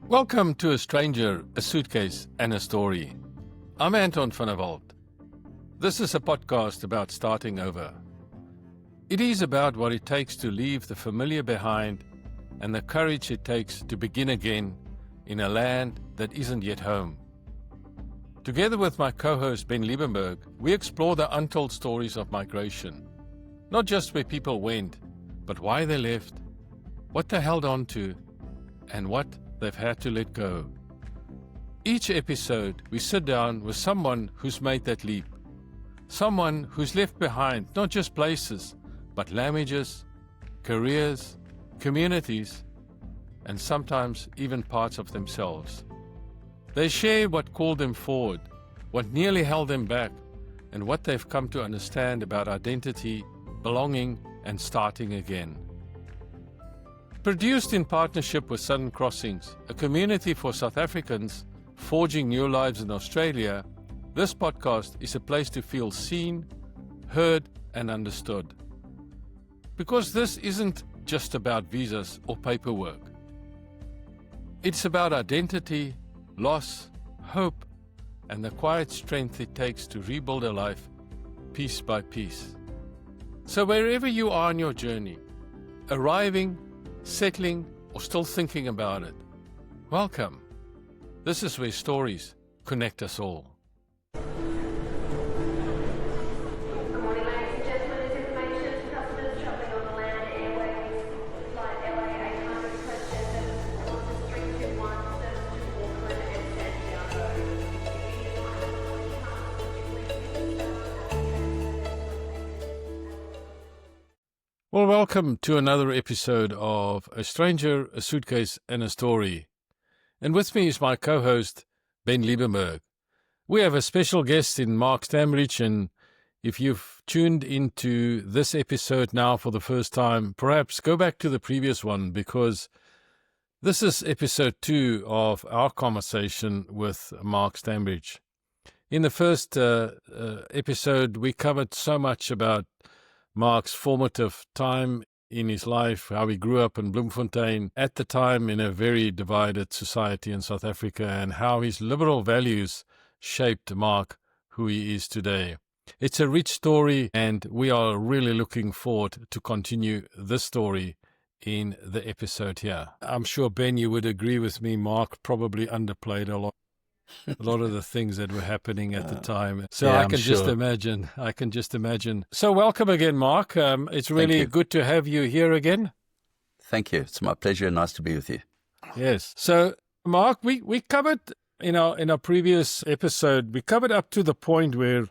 Welcome to A Stranger, a Suitcase and a Story. I'm Anton van der Walt. This is a podcast about starting over. It is about what it takes to leave the familiar behind and the courage it takes to begin again in a land that isn't yet home. Together with my co-host Ben Liebenberg, we explore the untold stories of migration. Not just where people went, but why they left, what they held on to, and what they've had to let go. Each episode, we sit down with someone who's made that leap. Someone who's left behind not just places, but languages, careers, communities, and sometimes even parts of themselves. They share what called them forward, what nearly held them back, and what they've come to understand about identity, belonging, and starting again. Produced in partnership with Southern Crossings, a community for South Africans forging new lives in Australia, this podcast is a place to feel seen, heard, and understood. Because this isn't just about visas or paperwork. It's about identity, loss, hope, and the quiet strength it takes to rebuild a life piece by piece. So wherever you are on your journey, arriving, settling, or still thinking about it, welcome. This is where stories connect us all. Good morning, ladies and gentlemen. This information to customers travelling on the land airways. Flight LA 800 question 741 service to Auckland and Santiago. Well, welcome to another episode of A Stranger, a Suitcase and a Story. And with me is my co-host, Ben Liebenberg. We have a special guest in Mark Stanbridge, and if you've tuned into this episode now for the first time, perhaps go back to the previous one, because this is episode 2 of our conversation with Mark Stanbridge. In the first episode, we covered so much about Mark's formative time in his life, how he grew up in Bloemfontein, at the time in a very divided society in South Africa, and how his liberal values shaped Mark who he is today. It's a rich story, and we are really looking forward to continue this story in the episode here. I'm sure, Ben, you would agree with me, Mark probably underplayed a lot of the things that were happening at the time. So yeah, I can just imagine. So welcome again, Mark. It's really good to have you here again. Thank you. It's my pleasure. Nice to be with you. Yes. So, Mark, we covered in our previous episode, we covered up to the point where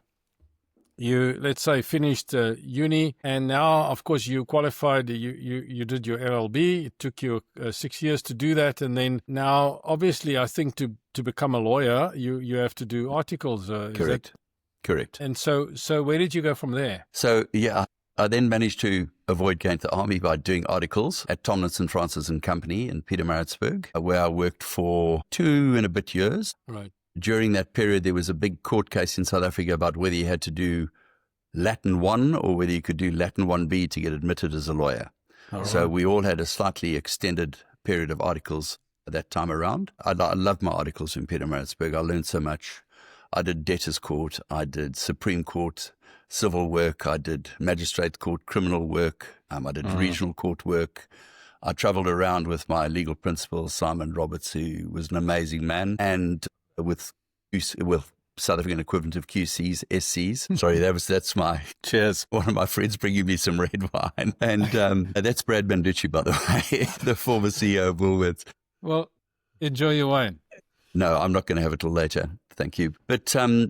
you, let's say, finished uni, and now, of course, you qualified, you did your LLB. It took you 6 years to do that, and then now, obviously, I think to become a lawyer, you have to do articles. Correct. And so where did you go from there? So, yeah, I then managed to avoid going to the army by doing articles at Tomlinson, Francis and Company in Pietermaritzburg, where I worked for 2 and a bit years. Right. During that period, there was a big court case in South Africa about whether you had to do Latin 1 or whether you could do Latin 1B to get admitted as a lawyer. So we all had a slightly extended period of articles at that time around. I loved my articles in Pietermaritzburg. I learned so much. I did debtors court. I did Supreme Court civil work. I did magistrate court criminal work. I did regional court work. I traveled around with my legal principal, Simon Roberts, who was an amazing man, and with South African equivalent of QCs, SCs. Sorry, that's my cheers. One of my friends bringing me some red wine, and that's Brad Banducci, by the way, the former CEO of Woolworths. Well, enjoy your wine. No, I'm not going to have it till later. Thank you. But I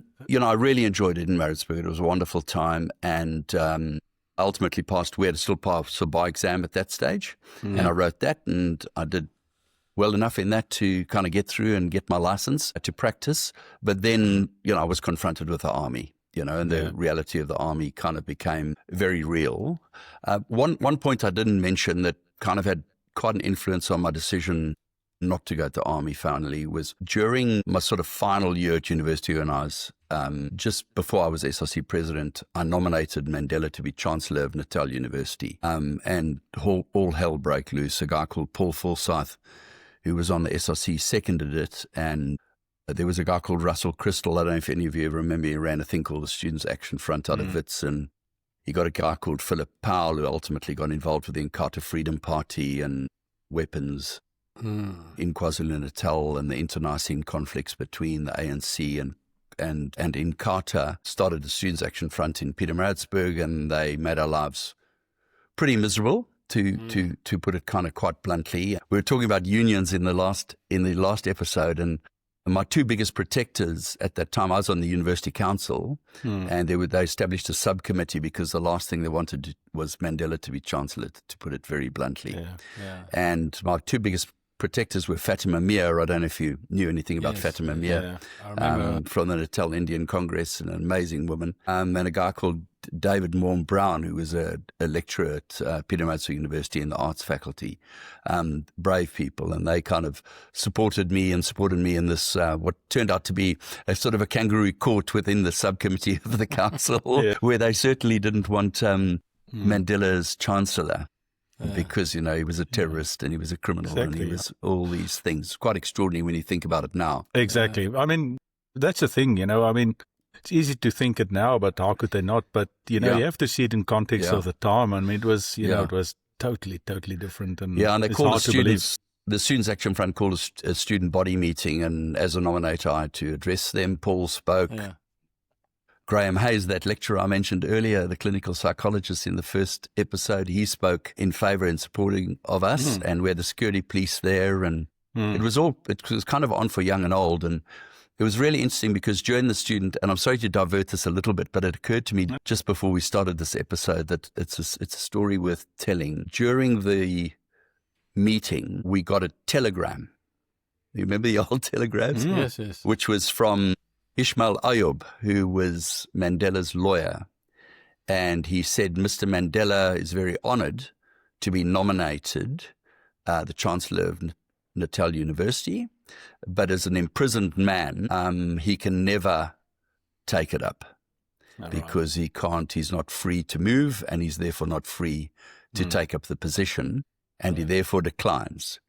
really enjoyed it in Maritzburg. It was a wonderful time, and I ultimately passed. We had to still pass a bar exam at that stage, and I wrote that, and I did well enough in that to kind of get through and get my license to practice. But then, I was confronted with the army, and the reality of the army kind of became very real. One point I didn't mention that kind of had quite an influence on my decision not to go to the army finally was during my sort of final year at university when I was just before I was SRC president, I nominated Mandela to be Chancellor of Natal University. And all hell broke loose. A guy called Paul Forsyth, who was on the SRC, seconded it. And there was a guy called Russell Crystal. I don't know if any of you ever remember. He ran a thing called the Students' Action Front out of Wits. And he got a guy called Philip Powell, who ultimately got involved with the Inkatha Freedom Party and weapons in KwaZulu-Natal, and the internecine conflicts between the ANC and Inkatha. Started the Students' Action Front in Pietermaritzburg, and they made our lives pretty miserable, to put it kind of quite bluntly. We were talking about unions in the last episode, and my two biggest protectors at that time, I was on the university council, and they established a subcommittee because the last thing they wanted was Mandela to be chancellor, to put it very bluntly. And my two biggest protectors were Fatima Meer. I don't know if you knew anything about Fatima Meer, from the Natal Indian Congress, an amazing woman, and a guy called David Morn Brown, who was a lecturer at Pietermaritzburg University in the arts faculty. Brave people, and they kind of supported me in this what turned out to be a sort of a kangaroo court within the subcommittee of the council, where they certainly didn't want Mandela as chancellor. Because, he was a terrorist and he was a criminal and he was all these things. Quite extraordinary when you think about it now. Exactly. I mean, that's the thing, I mean, it's easy to think it now, but how could they not? But, you have to see it in context of the time. I mean, it was, it was totally different. And and they called the Students' Action Front called a student body meeting, and as a nominator, I had to address them. Paul spoke. Graham Hayes, that lecturer I mentioned earlier, the clinical psychologist in the first episode, he spoke in favour and supporting of us, and we had the security police there, and it was kind of on for young and old. And it was really interesting because during the student, and I'm sorry to divert this a little bit, but it occurred to me just before we started this episode that it's a story worth telling. During the meeting, we got a telegram. You remember the old telegrams? Yes. Which was from Ishmael Ayub, who was Mandela's lawyer, and he said Mr. Mandela is very honoured to be nominated the Chancellor of Natal University, but as an imprisoned man, he can never take it up because he's not free to move, and he's therefore not free to take up the position, and he therefore declines.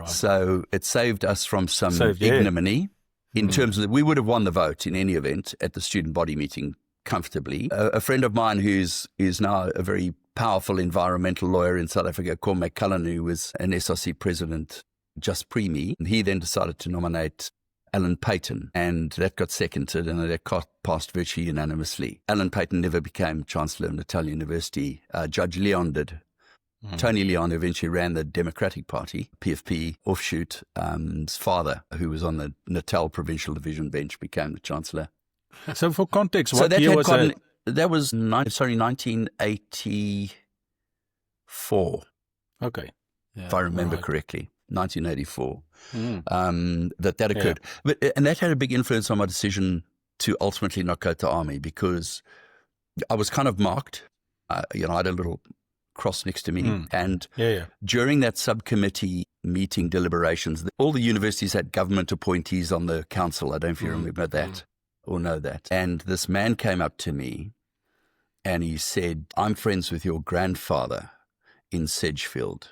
So it saved us from some ignominy. In terms of we would have won the vote in any event at the student body meeting comfortably. A friend of mine who's now a very powerful environmental lawyer in South Africa, Cormac Cullen, who was an SRC president just pre-me, he then decided to nominate Alan Payton, and that got seconded, and that got passed virtually unanimously. Alan Payton never became Chancellor of Natal University. Judge Leon did. Tony Leon eventually ran the Democratic Party, PFP offshoot. His father, who was on the Natal Provincial Division bench, became the Chancellor. So for context, what year was that? That was 1984. Okay. If I remember correctly, 1984. That occurred. And that had a big influence on my decision to ultimately not go to army, because I was kind of marked. I had a little cross next to me. And during that subcommittee meeting deliberations, all the universities had government appointees on the council. I don't know if you remember that or know that. And this man came up to me and he said, I'm friends with your grandfather in Sedgefield.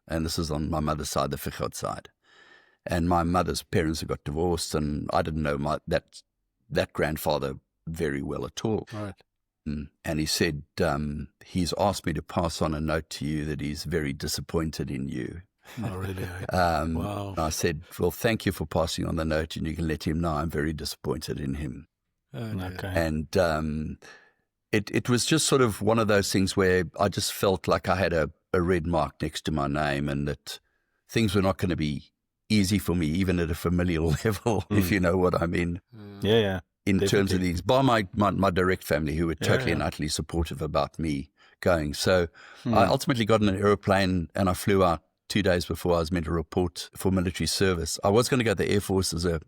And this is on my mother's side, the Fichot side. And my mother's parents had got divorced, and I didn't know that grandfather very well at all. Right. And he said, he's asked me to pass on a note to you that he's very disappointed in you. Oh, really? Wow. I said, well, thank you for passing on the note, and you can let him know I'm very disappointed in him. Okay. And it was just sort of one of those things where I just felt like I had a red mark next to my name, and that things were not going to be easy for me, even at a familial level, if you know what I mean. Yeah. In terms of these, by my direct family, who were totally and utterly supportive about me going. So I ultimately got in an aeroplane and I flew out 2 days before I was meant to report for military service. I was going to go to the Air Force as I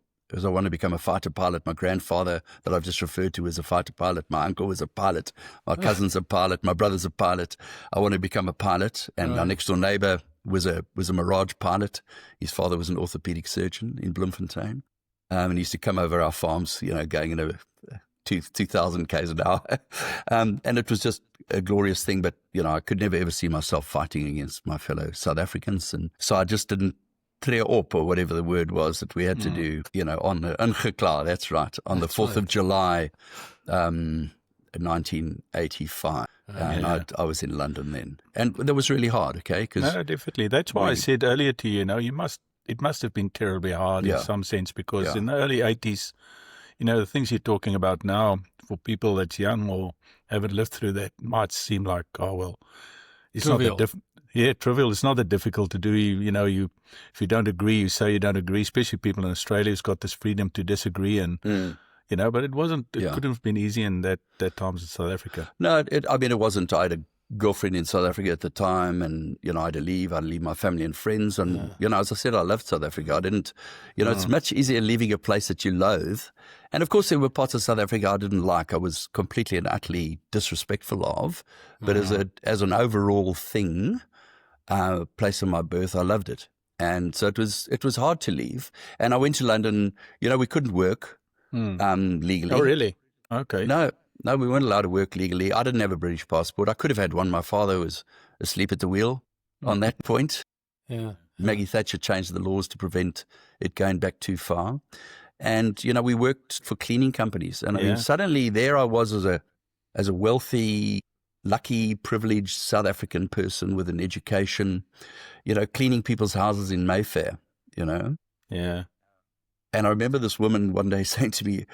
want to become a fighter pilot. My grandfather that I've just referred to was a fighter pilot. My uncle was a pilot. My cousin's a pilot. My brother's a pilot. I want to become a pilot. And our next door neighbor was a Mirage pilot. His father was an orthopedic surgeon in Bloemfontein. And he used to come over our farms, going in 2,000 k's an hour. And it was just a glorious thing. But, I could never, ever see myself fighting against my fellow South Africans. And so I just didn't triage or whatever the word was that we had to do, on the ingekla, that's right, on the 4th of July, 1985. And I was in London then. And that was really hard, okay? No, definitely. That's why I said earlier to you, it must have been terribly hard in some sense, because in the early 80s, the things you're talking about now, for people that's young or haven't lived through that, might seem like, oh, well, it's trivial. Not that trivial. It's not that difficult to do. If you don't agree, you say you don't agree, especially people in Australia who's got this freedom to disagree. And, but it couldn't have been easy in that times in South Africa. No, it wasn't. I had a girlfriend in South Africa at the time, and, I had to leave. I'd leave my family and friends. And, as I said, I loved South Africa. I didn't, it's much easier leaving a place that you loathe. And of course, there were parts of South Africa I didn't like. I was completely and utterly disrespectful of. But as an overall thing, place of my birth, I loved it. And so it was hard to leave. And I went to London. We couldn't work legally. Oh, really? Okay. No, we weren't allowed to work legally. I didn't have a British passport. I could have had one. My father was asleep at the wheel on that point. Yeah. Maggie Thatcher changed the laws to prevent it going back too far. And, we worked for cleaning companies. And I mean, suddenly there I was as a wealthy, lucky, privileged South African person with an education, cleaning people's houses in Mayfair, Yeah. And I remember this woman one day saying to me,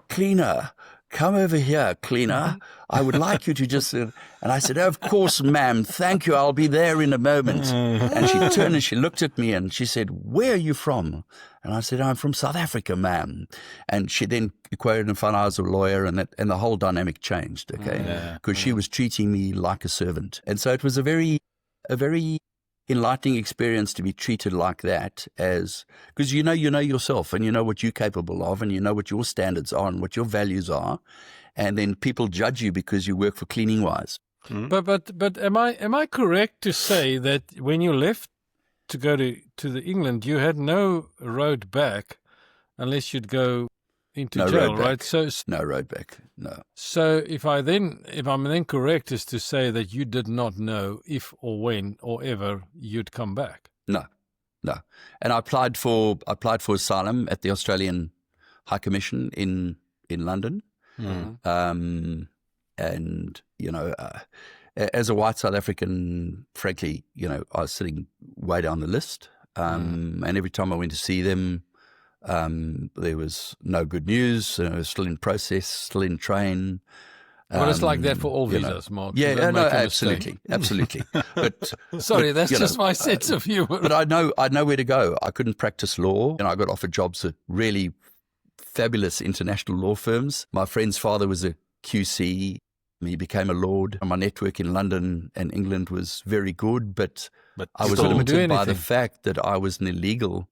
"Cleaner, come over here, cleaner. I would like you to just..." And I said, "Of course, ma'am. Thank you. I'll be there in a moment." And she turned and she looked at me and she said, "Where are you from?" And I said, "I'm from South Africa, ma'am." And she then quoted and found I was a lawyer, and the whole dynamic changed, okay? Because she was treating me like a servant. And so it was a very enlightening experience to be treated like that, because you know yourself, and you know what you're capable of, and you know what your standards are and what your values are, and then people judge you because you work for Cleaning Wise. But am I correct to say that when you left to go to the England, you had no road back unless you'd go into jail, right? So no road back, no. So if I'm then correct, is to say that you did not know if or when or ever you'd come back. No. And I applied for asylum at the Australian High Commission in London. And as a white South African, frankly, I was sitting way down the list. And every time I went to see them, there was no good news. Still in process, still in train. Well, it's like that for all visas, Mark. Yeah, no, absolutely. But sorry, that's just my sense of humor. But I know where to go. I couldn't practice law, and I got offered jobs at really fabulous international law firms. My friend's father was a QC. He became a lord. My network in London and England was very good, but I was limited by the fact that I was an illegal.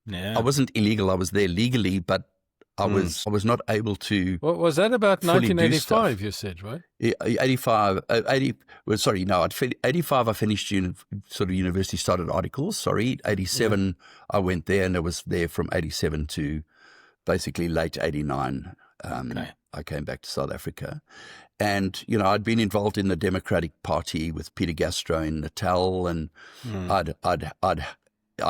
Yeah. I wasn't illegal. I was there legally, but I was not able to. What was that about 1985? You said, right? 85. 80. Well, sorry, no. 85. I finished sort of university, started articles. Sorry, 87. I went there, and I was there from 87 to basically late 89. I came back to South Africa, and I'd been involved in the Democratic Party with Peter Gastro in Natal, and I'd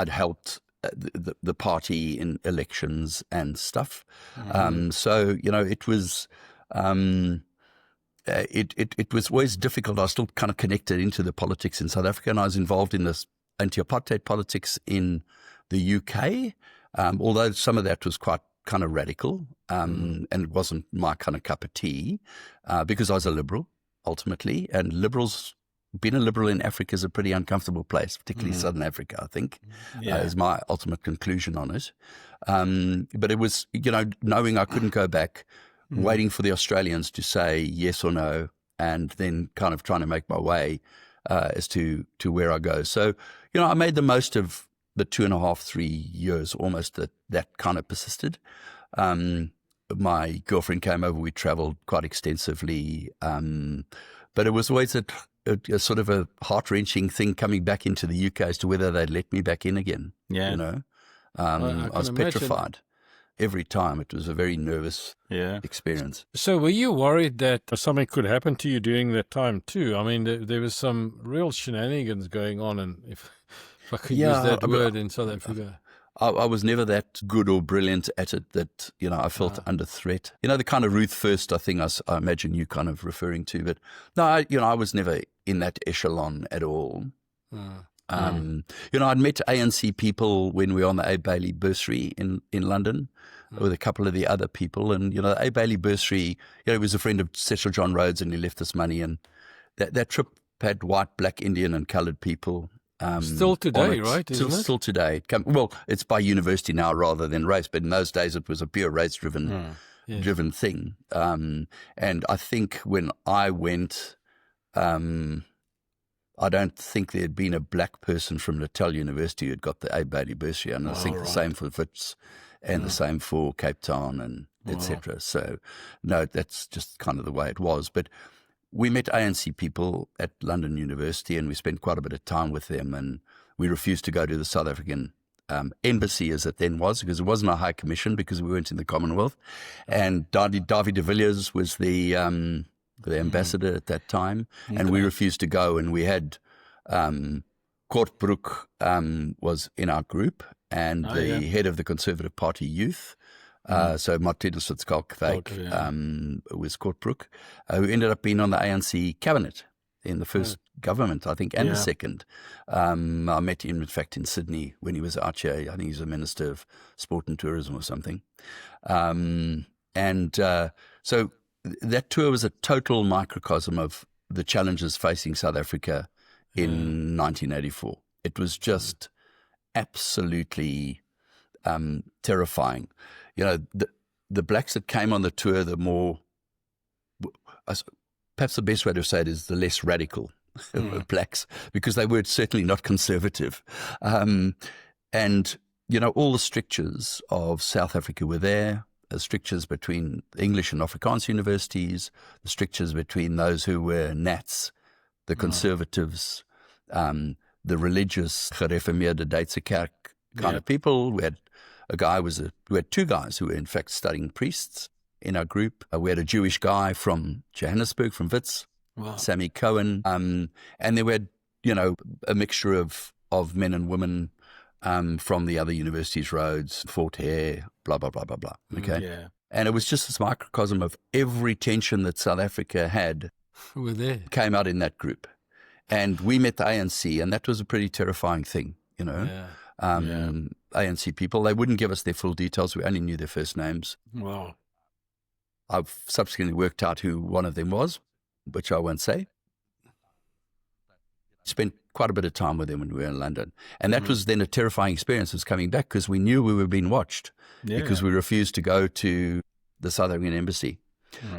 helped the party in elections and stuff. So it was it was always difficult. I was still kind of connected into the politics in South Africa, and I was involved in this anti-apartheid politics in the UK. Although some of that was quite kind of radical, and it wasn't my kind of cup of tea, because I was a liberal ultimately, and being a liberal in Africa is a pretty uncomfortable place, particularly Southern Africa, I think, is my ultimate conclusion on it. But it was, knowing I couldn't go back, waiting for the Australians to say yes or no, and then kind of trying to make my way as to where I go. So, I made the most of the 2.5, 3 years almost that kind of persisted. My girlfriend came over, we traveled quite extensively, but it was always a sort of a heart-wrenching thing coming back into the UK as to whether they'd let me back in again. Yeah. I was petrified every time. It was a very nervous experience. So were you worried that something could happen to you during that time too? I mean, there was some real shenanigans going on, and If I could use that word in South Africa. I was never that good or brilliant at it that, I felt under threat. The kind of Ruth First, I think I imagine you kind of referring to. But no, I was never in that echelon at all. I'd met ANC people when we were on the A. Bailey bursary in London with a couple of the other people. And, the A. Bailey bursary, he was a friend of Cecil John Rhodes and he left us money. And that trip had white, black, Indian and coloured people. Still today, right? Still today. It's by university now rather than race, but in those days it was a pure race-driven driven thing. And I think when I went, I don't think there had been a black person from Natal University who had got the A. Bailey bursary, and I think the same for Wits and the same for Cape Town and etc. So, no, that's just kind of the way it was. But we met ANC people at London University and we spent quite a bit of time with them, and we refused to go to the South African embassy as it then was, because it wasn't a high commission because we weren't in the Commonwealth. And David de Villiers was the ambassador at that time, and we refused to go. And we had Kortbroek was in our group, and the head of the Conservative Party Youth, so Martinus Fitzkalkwyk was Kortbroek, who ended up being on the ANC cabinet in the first government, I think, and the second. I met him, in fact, in Sydney when he was out here. I think he's a Minister of Sport and Tourism or something. So that tour was a total microcosm of the challenges facing South Africa in 1984. It was just absolutely terrifying. The blacks that came on the tour, perhaps the best way to say it is the less radical blacks, because they were certainly not conservative. And, all the strictures of South Africa were there. The strictures between English and Afrikaans universities, the strictures between those who were Nats, the conservatives, the religious gereformeerde Duitse kerk kind of people. We had we had two guys who were in fact studying priests in our group. We had a Jewish guy from Johannesburg, from Wits, Sammy Cohen, and there were a mixture of men and women from the other universities, Rhodes, Fort Hare, blah, blah, blah, blah, blah. Okay. And it was just this microcosm of every tension that South Africa had came out in that group. And we met the ANC, and that was a pretty terrifying thing, ANC people, they wouldn't give us their full details. We only knew their first names. Wow. I've subsequently worked out who one of them was, which I won't say. Spent quite a bit of time with them when we were in London. And that was then a terrifying experience, was coming back, because we knew we were being watched because we refused to go to the South African embassy.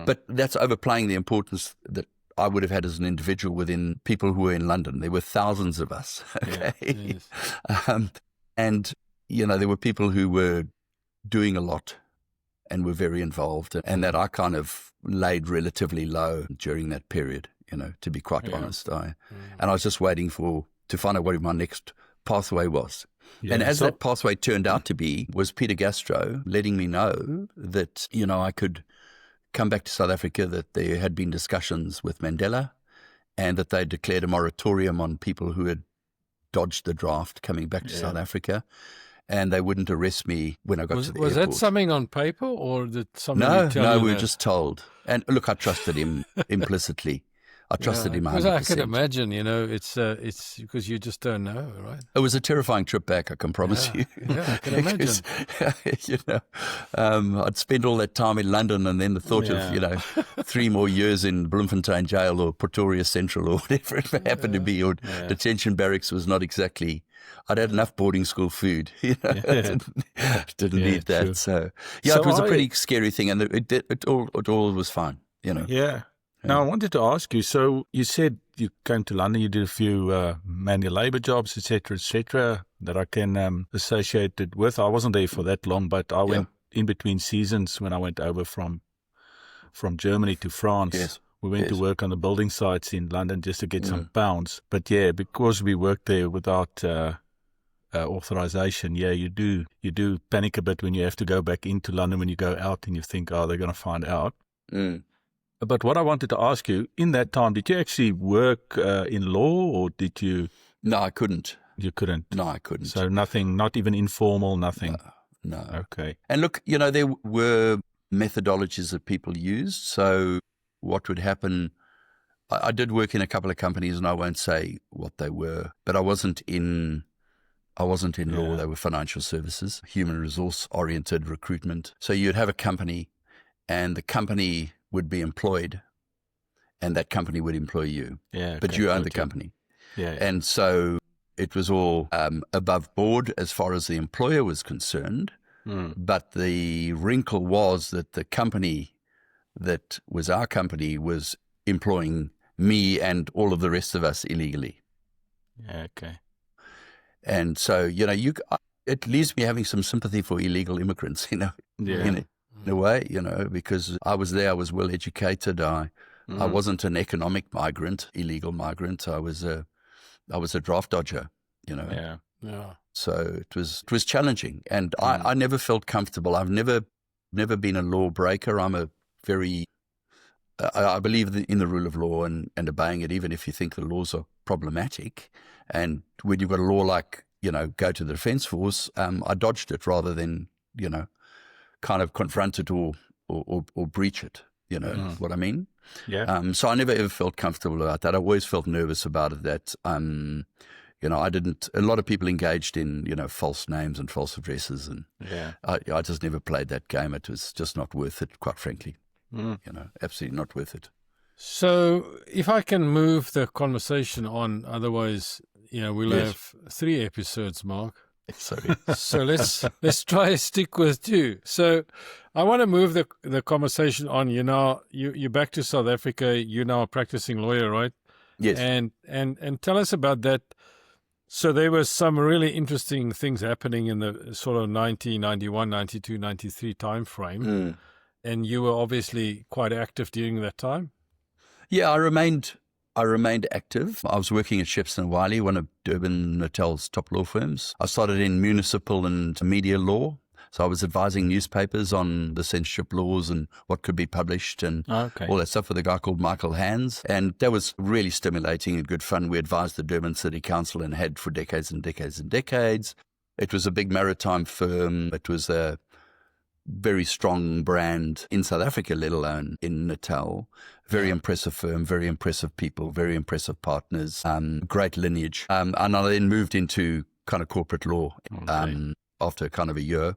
But that's overplaying the importance that I would have had as an individual within people who were in London. There were thousands of us. Okay? And, there were people who were doing a lot and were very involved, and that I kind of laid relatively low during that period, to be quite honest. And I was just waiting to find out what my next pathway was. And as that pathway turned out to be, was Peter Gastro letting me know that, I could come back to South Africa, that there had been discussions with Mandela and that they declared a moratorium on people who had dodged the draft coming back to South Africa, and they wouldn't arrest me when I got to the airport. Was that something on paper, or did somebody tell you? No, we were just told. And look, I trusted him implicitly. I trusted him 100%. Because I can imagine, it's because you just don't know, right? It was a terrifying trip back, I can promise you. Yeah, I can imagine. I'd spent all that time in London, and then the thought of, 3 more years in Bloemfontein Jail or Pretoria Central or whatever it happened to be, or detention barracks was not exactly. I'd had enough boarding school food, didn't need that. True. So it was a pretty scary thing, and it all was fine, Yeah. Now, I wanted to ask you, so you said you came to London, you did a few manual labour jobs, etc., that I can associate it with. I wasn't there for that long, but I went in between seasons when I went over from Germany to France. Yes. We went to work on the building sites in London just to get some pounds. But because we worked there without authorization, you do panic a bit when you have to go back into London, when you go out and you think, they're going to find out. But what I wanted to ask you, in that time, did you actually work in law, or did you? No, I couldn't. You couldn't? No, I couldn't. So nothing, not even informal, nothing? No. Okay. And look, there were methodologies that people used. So what would happen, I did work in a couple of companies, and I won't say what they were, but I wasn't in law. They were financial services, human resource oriented recruitment. So you'd have a company, and the company would be employed, and that company would employ you. Yeah. But you owned the company. Yeah. And so it was all above board as far as the employer was concerned. But the wrinkle was that the company that was our company was employing me and all of the rest of us illegally. Yeah, okay. And so, it leaves me having some sympathy for illegal immigrants, in a way, because I was there, I was well educated. I wasn't an economic migrant, illegal migrant. I was a draft dodger, Yeah. So it was challenging, and I never felt comfortable. I've never been a lawbreaker. I'm a very I believe in the rule of law and obeying it, even if you think the laws are problematic. And when you've got a law like, go to the defence force, I dodged it rather than, kind of confront it or breach it. What I mean? Yeah. So I never ever felt comfortable about that. I always felt nervous about it that, I didn't, a lot of people engaged in, false names and false addresses. And I just never played that game. It was just not worth it, quite frankly. Absolutely not worth it. So if I can move the conversation on, otherwise, we'll have 3 episodes, Mark. Sorry. So let's try to stick with 2. So I want to move the conversation on. You're back to South Africa. You're now a practicing lawyer, right? Yes. And tell us about that. So there were some really interesting things happening in the sort of 1991, 92, 93 time frame. And you were obviously quite active during that time. Yeah, I remained active. I was working at Shepson & Wiley, one of Durban, Natal's top law firms. I started in municipal and media law. So I was advising newspapers on the censorship laws and what could be published and all that stuff with a guy called Michael Hands. And that was really stimulating and good fun. We advised the Durban City Council and had for decades and decades and decades. It was a big maritime firm. It was a very strong brand in South Africa, let alone in Natal. Very impressive firm, very impressive people, very impressive partners, great lineage. And I then moved into kind of corporate law after kind of a year.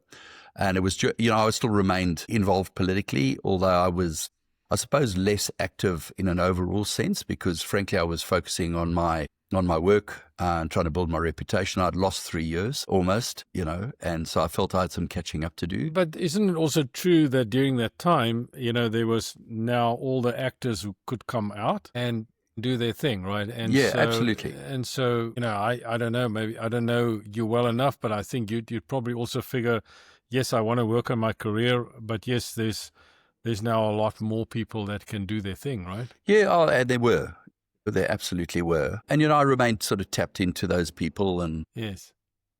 And it was, I still remained involved politically, although I was, I suppose, less active in an overall sense because, frankly, I was focusing on my work and trying to build my reputation. I'd lost 3 years almost, and so I felt I had some catching up to do. But isn't it also true that during that time, there was now all the actors who could come out and do their thing, right? And yeah, absolutely. And so, I don't know, maybe I don't know you well enough, but I think you'd probably also figure, yes, I want to work on my career, but yes, there's now a lot more people that can do their thing, right? Yeah, and there were. There absolutely were. And, I remained sort of tapped into those people. And, yes,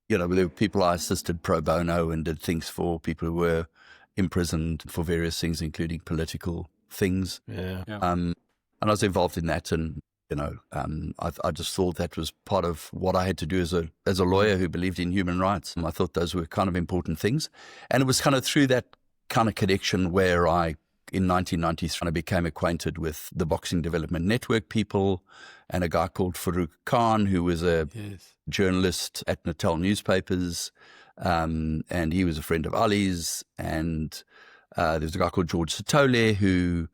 there were people I assisted pro bono and did things for, people who were imprisoned for various things, including political things. Yeah. And I was involved in that. And, I just thought that was part of what I had to do as a lawyer who believed in human rights. And I thought those were kind of important things. And it was kind of through that kind of connection where in 1993, I became acquainted with the Boxing Development Network people and a guy called Farouk Khan, who was a journalist at Natal newspapers, and he was a friend of Ali's. And there was a guy called George Sitole who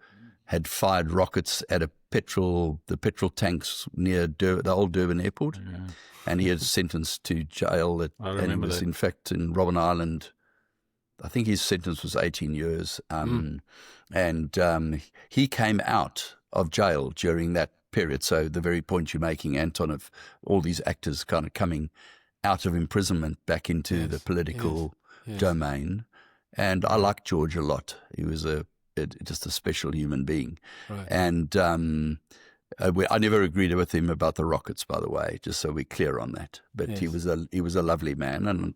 had fired rockets at the petrol tanks near the old Durban airport, and he had sentenced to jail. And he was, in fact, in Robben Island. I think his sentence was 18 years. And he came out of jail during that period. So the very point you're making, Anton, of all these actors kind of coming out of imprisonment back into the political domain. And I liked George a lot. He was just a special human being. Right. And I never agreed with him about the rockets, by the way, just so we're clear on that. But he was a lovely man, and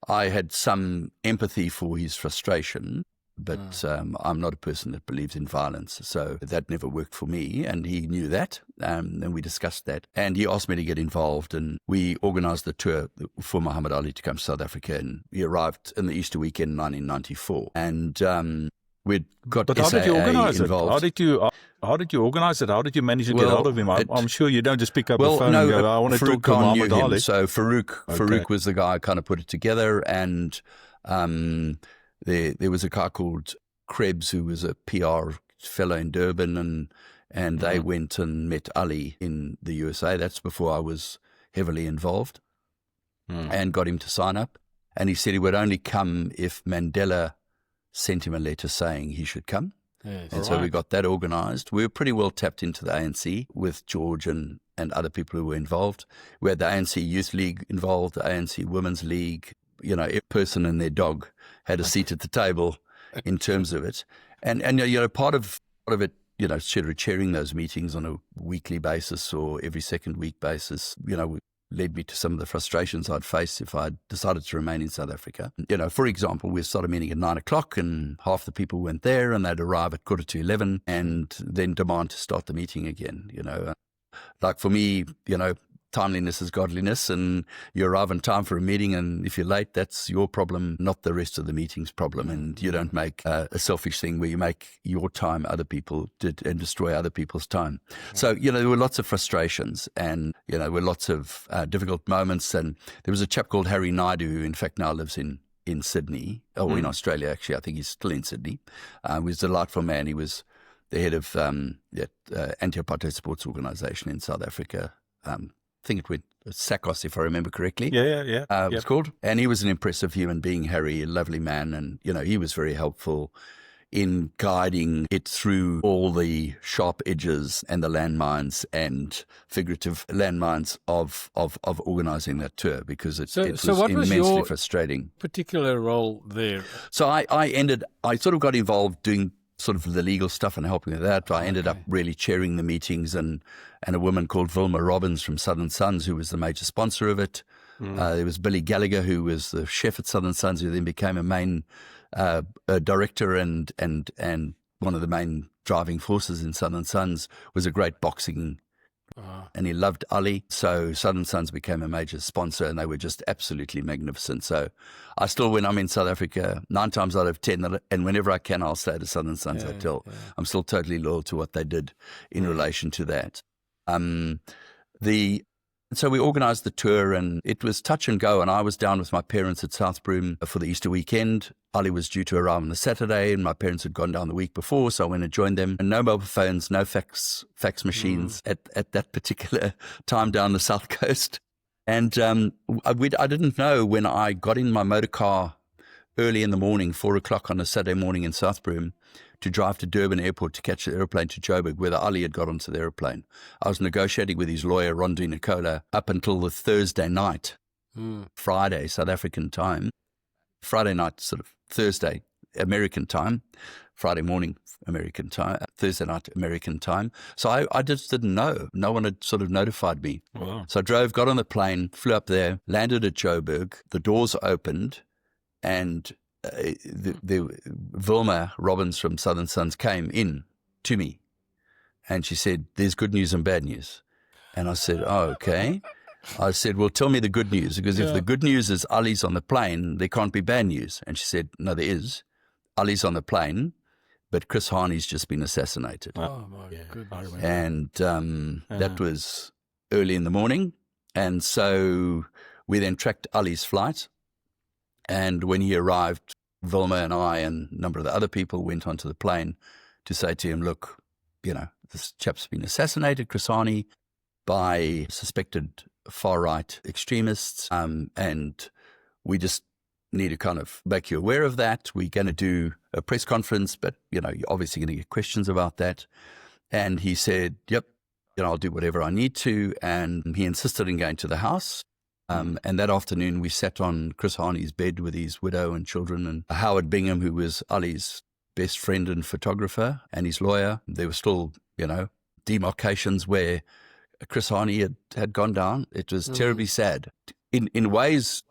I had some empathy for his frustration. but I'm not a person that believes in violence. So that never worked for me, and he knew that, and we discussed that. And he asked me to get involved, and we organised the tour for Muhammad Ali to come to South Africa, and he arrived in the Easter weekend in 1994. And we'd got But how SAA did you organise it? involved. How did you organise it? How did you manage to get hold of him? I'm sure you don't just pick up the phone no, and go, I want to Farouk talk to Khan Muhammad knew him. Ali. So Farouk was the guy who kind of put it together, and there was a guy called Krebs who was a PR fellow in Durban, and they went and met Ali in the USA. That's before I was heavily involved, and got him to sign up. And he said he would only come if Mandela sent him a letter saying he should come. Yes. And so we got that organised. We were pretty well tapped into the ANC with George and other people who were involved. We had the ANC Youth League involved, the ANC Women's League. You know, every person and their dog had a seat at the table in terms of it. And you know, part of it, you know, chairing those meetings on a weekly basis or every second week basis, you know, led me to some of the frustrations I'd face if I'd decided to remain in South Africa. You know, for example, we started meeting at 9 o'clock and half the people weren't there, and they'd arrive at 11:15 and then demand to start the meeting again. You know, like for me, you know, timeliness is godliness, and you arrive on time for a meeting, and if you're late, that's your problem, not the rest of the meeting's problem. And you don't make a selfish thing where you make your time other people did and destroy other people's time. So, you know, there were lots of frustrations, and, you know, there were lots of difficult moments. And there was a chap called Harry Naidu, who in fact now lives in Sydney, or in Australia, actually. I think he's still in Sydney. He was a delightful man. He was the head of anti-apartheid sports organisation in South Africa. I think it went SACOS, if I remember correctly. Yeah. It was called. And he was an impressive human being, Harry, a lovely man. And, you know, he was very helpful in guiding it through all the sharp edges and the landmines and figurative landmines of organising that tour, because it was immensely frustrating. Particular role there? So I sort of got involved doing sort of the legal stuff and helping with that. I ended up really chairing the meetings, and a woman called Vilma Robbins from Southern Sons, who was the major sponsor of it. There was Billy Gallagher, who was the chef at Southern Sons, who then became a main director and one of the main driving forces in Southern Sons. Was a great boxing, and he loved Ali. So Southern Sons became a major sponsor, and they were just absolutely magnificent. So I still, when I'm in South Africa, 9 times out of 10, and whenever I can, I'll stay at a Southern Sons hotel. Yeah. I'm still totally loyal to what they did in relation to that. So we organised the tour, and it was touch and go. And I was down with my parents at South Broome for the Easter weekend. Ali was due to arrive on the Saturday, and my parents had gone down the week before, so I went and joined them. And no mobile phones, no fax machines at that particular time down the South Coast. And I didn't know when I got in my motor car early in the morning, 4 o'clock on a Saturday morning in South Broome, to drive to Durban Airport to catch the aeroplane to Joburg, whether Ali had got onto the aeroplane. I was negotiating with his lawyer, Rondi Nicola, up until the Thursday night, Friday, South African time. Friday night, sort of Thursday, American time. Friday morning, American time. Thursday night, American time. So I just didn't know. No one had sort of notified me. Wow. So I drove, got on the plane, flew up there, landed at Joburg. The doors opened, and the Vilma Robbins from Southern Sons came in to me, and she said, "There's good news and bad news." And I said, "Oh, okay." I said, "Well, tell me the good news, because if the good news is Ali's on the plane, there can't be bad news." And she said, "No, there is. Ali's on the plane, but Chris Hani's just been assassinated." Oh, my goodness. And that was early in the morning. And so we then tracked Ali's flight. And when he arrived, Vilma and I and a number of the other people went onto the plane to say to him, "Look, you know, this chap's been assassinated, Chris Hani, by suspected far-right extremists, and we just need to kind of make you aware of that. We're going to do a press conference, but, you know, you're obviously going to get questions about that." And he said, "Yep, you know, I'll do whatever I need to." And he insisted in going to the house. And that afternoon, we sat on Chris Hani's bed with his widow and children, and Howard Bingham, who was Ali's best friend and photographer, and his lawyer. There were still, you know, demarcations where Chris Hani had gone down. It was terribly sad. In ways,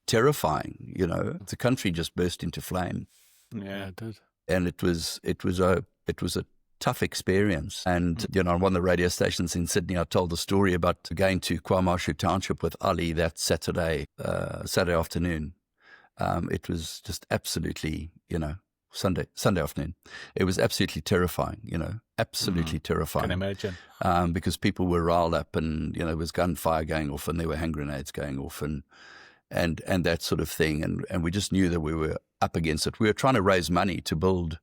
terrifying, you know. The country just burst into flame. Yeah, it did. and it was a tough experience. And on one of the radio stations in Sydney, I told the story about going to KwaMashu Township with Ali that Saturday afternoon. It was just absolutely, Sunday afternoon. It was absolutely terrifying, absolutely terrifying. Can imagine. Because people were riled up, and there was gunfire going off, and there were hand grenades going off, and that sort of thing. And we just knew that we were up against it. We were trying to raise money to build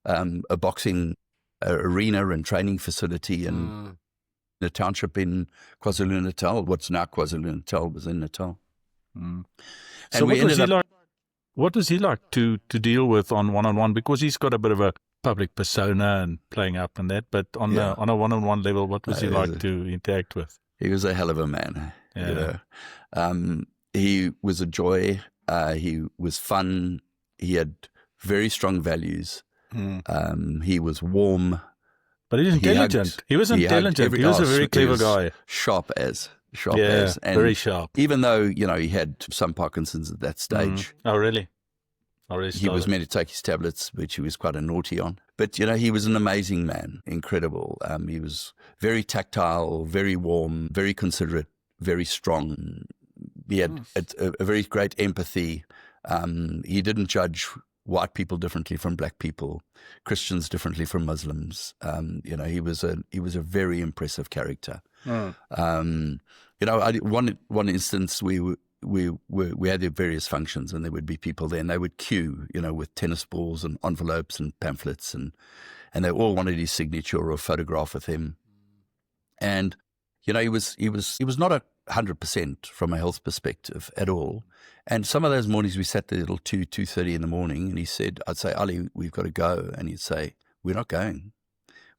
a boxing arena and training facility in the township in KwaZulu-Natal. What's now KwaZulu-Natal was in Natal. And so what was he like to deal with on one-on-one? Because he's got a bit of a public persona and playing up and that, but on a one-on-one level, what was he like to interact with? He was a hell of a man. Yeah. He was a joy. He was fun. He had very strong values. He was warm. But he was intelligent. He was intelligent. He was a very clever guy. Sharp as. And very sharp. Even though, he had some Parkinson's at that stage. Oh, really? He was meant to take his tablets, which he was quite a naughty on. But, he was an amazing man. Incredible. He was very tactile, very warm, very considerate, very strong. He had a very great empathy. He didn't judge white people differently from black people, Christians differently from Muslims. He was a very impressive character. One instance we had the various functions, and there would be people there, and they would queue, with tennis balls and envelopes and pamphlets, and they all wanted his signature or a photograph with him. And he was not 100% from a health perspective at all. And some of those mornings we sat there till 2:30 in the morning, and I'd say, Ali, we've got to go. And he'd say, we're not going.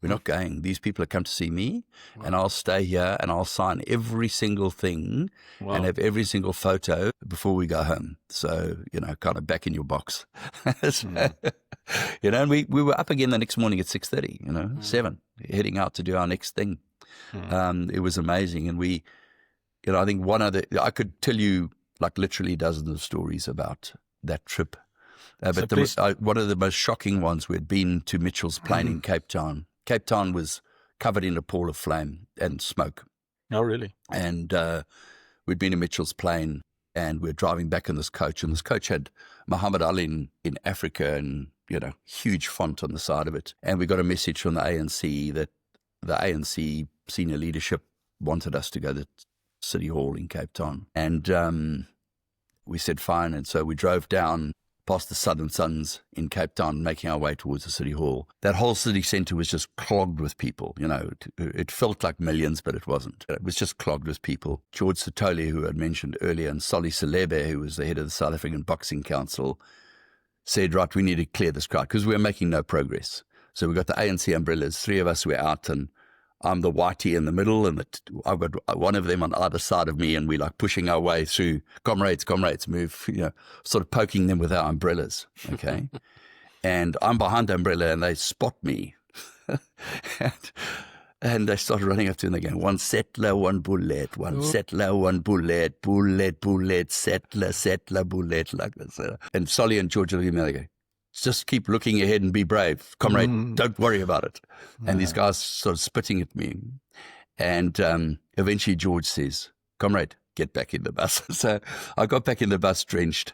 We're not going. These people have come to see me, and I'll stay here and I'll sign every single thing and have every single photo before we go home. So, kind of back in your box. And we were up again the next morning at 6:30, 7, heading out to do our next thing. It was amazing. And I think I could tell you like literally dozens of stories about that trip. But one of the most shocking ones, we had been to Mitchell's Plain in Cape Town. Cape Town was covered in a pall of flame and smoke. Oh, really? And we'd been to Mitchell's Plain, and we're driving back in this coach, and this coach had Muhammad Ali in Africa, and, huge font on the side of it. And we got a message from the ANC that the ANC senior leadership wanted us to go to City Hall in Cape Town. And we said fine. And so we drove down past the Southern Suns in Cape Town, making our way towards the City Hall. That whole city centre was just clogged with people. It felt like millions, but it wasn't. It was just clogged with people. George Sitole, who I mentioned earlier, and Solly Selebe, who was the head of the South African Boxing Council, said, right, we need to clear this crowd, because we were making no progress. So we got the ANC umbrellas. 3 of us were out, and I'm the whitey in the middle, and I've got one of them on either side of me, and we're like pushing our way through. Comrades, move, sort of poking them with our umbrellas, okay? And I'm behind the umbrella, and they spot me. and they start running up to me, and they're going, one settler, one bullet, one settler, one bullet, bullet, settler, bullet, like this. And Solly and George are looking at me, they go, just keep looking ahead and be brave. Comrade, don't worry about it. And these guys sort of spitting at me. And eventually George says, comrade, get back in the bus. So I got back in the bus drenched.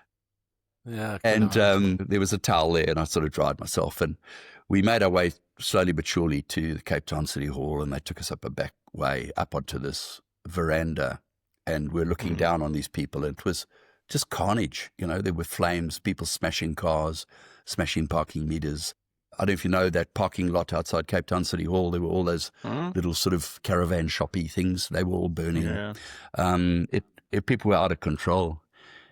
Yeah. And there was a towel there, and I sort of dried myself. And we made our way slowly but surely to the Cape Town City Hall, and they took us up a back way up onto this veranda. And we're looking down on these people, and it was just carnage. There were flames, people smashing cars, smashing parking meters. I don't know if you know that parking lot outside Cape Town City Hall, there were all those little sort of caravan shoppy things. They were all burning. Yeah. People were out of control.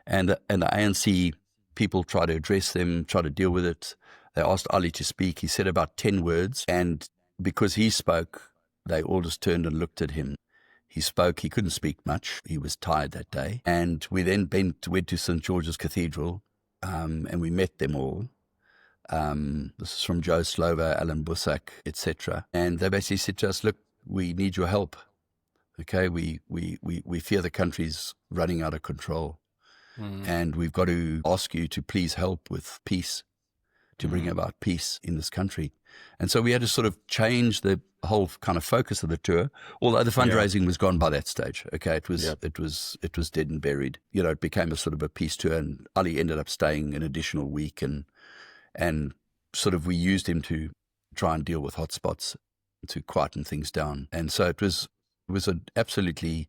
And the ANC people tried to address them, tried to deal with it. They asked Ali to speak. He said about 10 words. And because he spoke, they all just turned and looked at him. He spoke. He couldn't speak much. He was tired that day. And we then went to St. George's Cathedral, and we met them all. This is from Joe Slover, Alan Bussack, etc. And they basically said to us, look, we need your help. Okay, we fear the country's running out of control. And we've got to ask you to please help with peace, to bring about peace in this country. And so we had to sort of change the whole kind of focus of the tour, although the fundraising was gone by that stage. Okay, it was dead and buried. You know, it became a sort of a peace tour, and Ali ended up staying an additional week, and sort of we used him to try and deal with hotspots to quieten things down. And so it was an absolutely,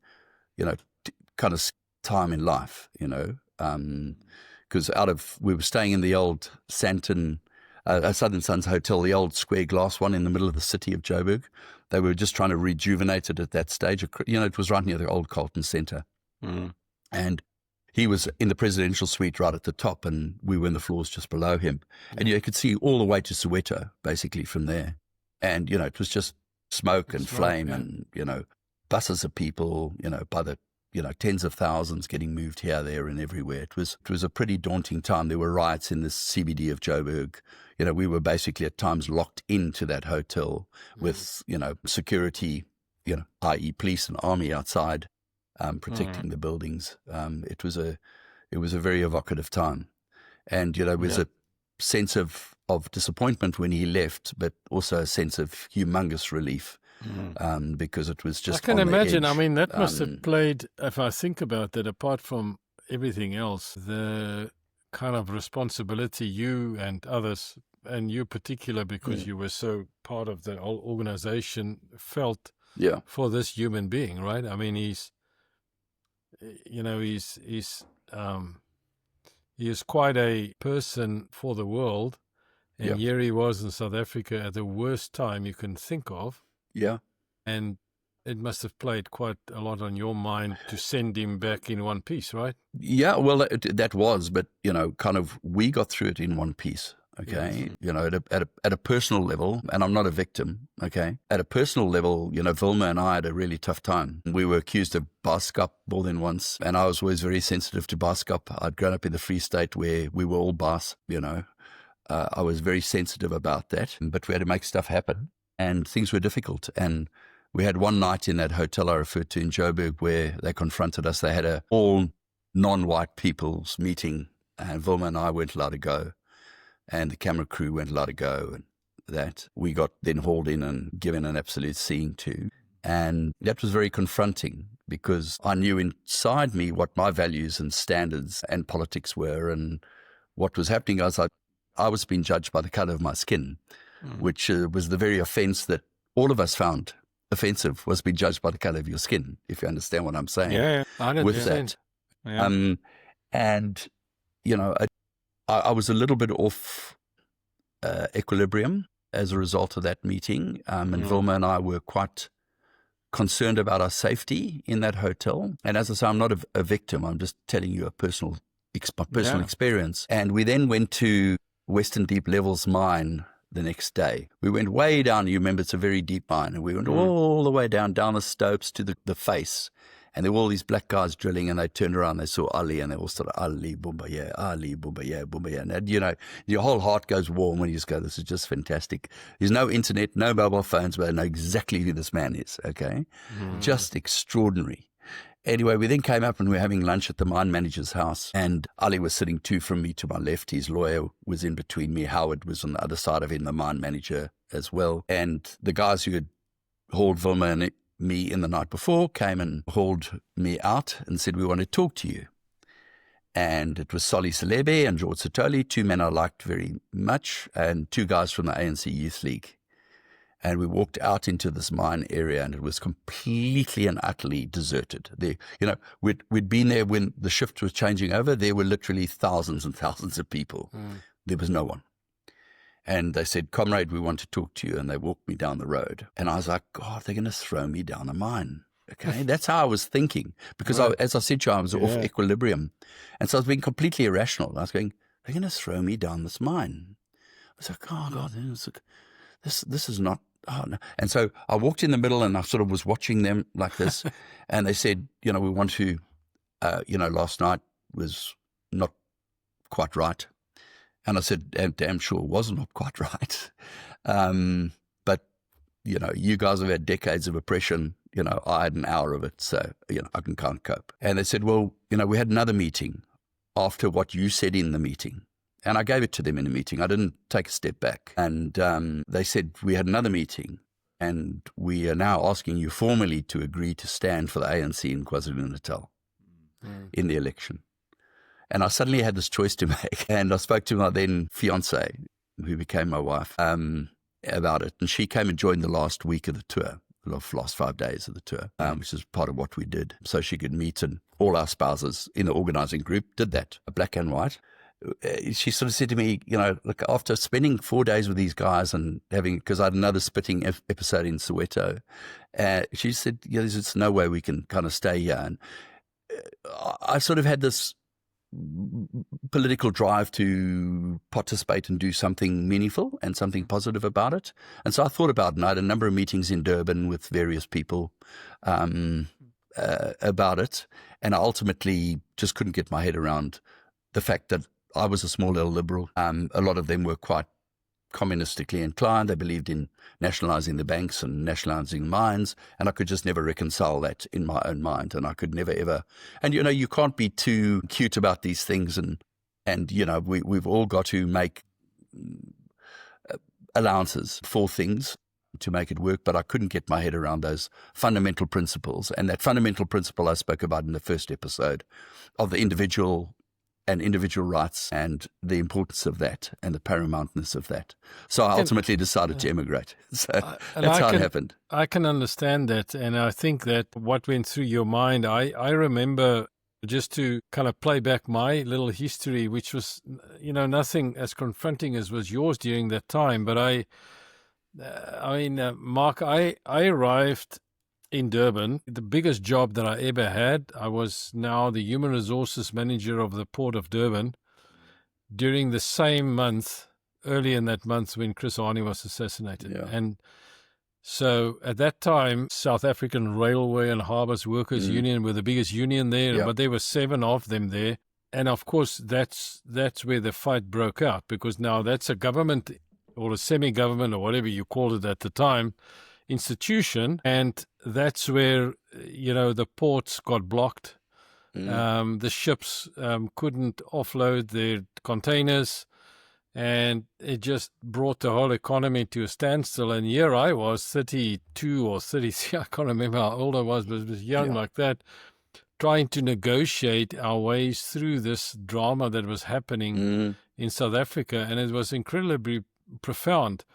you know, kind of time in life, you know, because we were staying in the old Southern Suns Hotel, the old square glass one in the middle of the city of Joburg. They were just trying to rejuvenate it at that stage. You know, it was right near the old Carlton Centre. Mm. And he was in the presidential suite right at the top, and we were in the floors just below him. And you could see all the way to Soweto, basically, from there. And, you know, it was just smoke and flame and, you know, buses of people, you know, by the, you know, tens of thousands getting moved here, there and everywhere. It was a pretty daunting time. There were riots in the CBD of Joburg. You know, we were basically at times locked into that hotel with, you know, security, you know, i.e. police and army outside, protecting the buildings. It was a very evocative time. And, you know, it was a sense of disappointment when he left, but also a sense of humongous relief. Because it was just, I can imagine. edge. I mean, that must have played, if I think about that, apart from everything else, the kind of responsibility you and others, and you particular, because you were so part of the whole organization, felt for this human being, right? I mean, he is quite a person for the world, and here he was in South Africa at the worst time you can think of. Yeah. And it must have played quite a lot on your mind to send him back in one piece, right? Yeah, well, that was, but, you know, kind of we got through it in one piece, okay? Yes. You know, at a personal level, and I'm not a victim, okay? At a personal level, you know, Vilma and I had a really tough time. We were accused of Baaskap more than once, and I was always very sensitive to Baaskap. I'd grown up in the Free State where we were all Baas, you know. I was very sensitive about that, but we had to make stuff happen. And things were difficult. And we had one night in that hotel I referred to in Joburg where they confronted us. They had a all non-white people's meeting, and Vilma and I weren't allowed to go. And the camera crew weren't allowed to go. And that we got then hauled in and given an absolute seeing to. And that was very confronting because I knew inside me what my values and standards and politics were. And what was happening was I was being judged by the color of my skin. Which was the very offense that all of us found offensive, was being judged by the color of your skin, if you understand what I'm saying. Yeah, I know with that. Yeah. And, you know, I was a little bit off equilibrium as a result of that meeting. And Vilma and I were quite concerned about our safety in that hotel. And as I say, I'm not a victim. I'm just telling you a personal experience. And we then went to Western Deep Levels mine the next day. We went way down. You remember, it's a very deep mine. And we went all the way down the stopes to the face. And there were all these black guys drilling, and they turned around, they saw Ali, and they all started, Ali, Bumba, yeah, Ali, Bumba, yeah, Bumba, yeah. And, you know, your whole heart goes warm when you just go, this is just fantastic. There's no internet, no mobile phones, but I know exactly who this man is, okay? Just extraordinary. Anyway, we then came up and we were having lunch at the mine manager's house, and Ali was sitting 2 from me to my left. His lawyer was in between me. Howard was on the other side of him, the mine manager as well. And the guys who had hauled Vilma and me in the night before came and hauled me out and said, we want to talk to you. And it was Solly Selebe and George Sotoli, 2 men I liked very much, and 2 guys from the ANC Youth League. And we walked out into this mine area, and it was completely and utterly deserted. There, you know, we'd been there when the shift was changing over. There were literally thousands and thousands of people. There was no one. And they said, comrade, we want to talk to you. And they walked me down the road. And I was like, God, they're going to throw me down a mine. Okay, that's how I was thinking. Because as I said to you, I was off equilibrium. And so I was being completely irrational. I was going, they're going to throw me down this mine. I was like, oh, God, this is not. Oh, no. And so I walked in the middle, and I sort of was watching them like this. And they said, you know, we want to, you know, last night was not quite right. And I said, damn sure it was not quite right. But, you know, you guys have had decades of oppression. You know, I had an hour of it. So, you know, I can't cope. And they said, well, you know, we had another meeting after what you said in the meeting. And I gave it to them in a meeting. I didn't take a step back. And they said, we had another meeting, and we are now asking you formally to agree to stand for the ANC in KwaZulu-Natal in the election. And I suddenly had this choice to make. And I spoke to my then fiance, who became my wife, about it. And she came and joined the last week of the tour, the last 5 days of the tour, which is part of what we did. So she could meet, and all our spouses in the organising group did that, black and white. She sort of said to me, look, after spending 4 days with these guys and because I had another spitting episode in Soweto, she said, there's just no way we can kind of stay here. And I sort of had this political drive to participate and do something meaningful and something positive about it. And so I thought about it, and I had a number of meetings in Durban with various people about it. And I ultimately just couldn't get my head around the fact that I was a small L liberal. A lot of them were quite communistically inclined. They believed in nationalising the banks and nationalising mines, and I could just never reconcile that in my own mind. And I could never ever. And you can't be too cute about these things. And we've all got to make allowances for things to make it work. But I couldn't get my head around those fundamental principles, and that fundamental principle I spoke about in the first episode of the individual and individual rights, and the importance of that and the paramountness of that. So I ultimately decided to emigrate. So that's how it happened. I can understand that. And I think that what went through your mind, I remember, just to kind of play back my little history, which was, nothing as confronting as was yours during that time. But Mark, I arrived in Durban, the biggest job that I ever had. I was now the human resources manager of the port of Durban during the same month, early in that month, when Chris Hani was assassinated. Yeah. And so at that time, South African Railway and Harbours Workers Union were the biggest union there, but there were 7 of them there. And of course, that's where the fight broke out, because now that's a government or a semi-government or whatever you called it at the time, institution, and that's where the ports got blocked. The ships couldn't offload their containers, and it just brought the whole economy to a standstill. And here I was, 32 or 33, I can't remember how old I was, but I was young like that, trying to negotiate our ways through this drama that was happening in South Africa, and it was incredibly profound.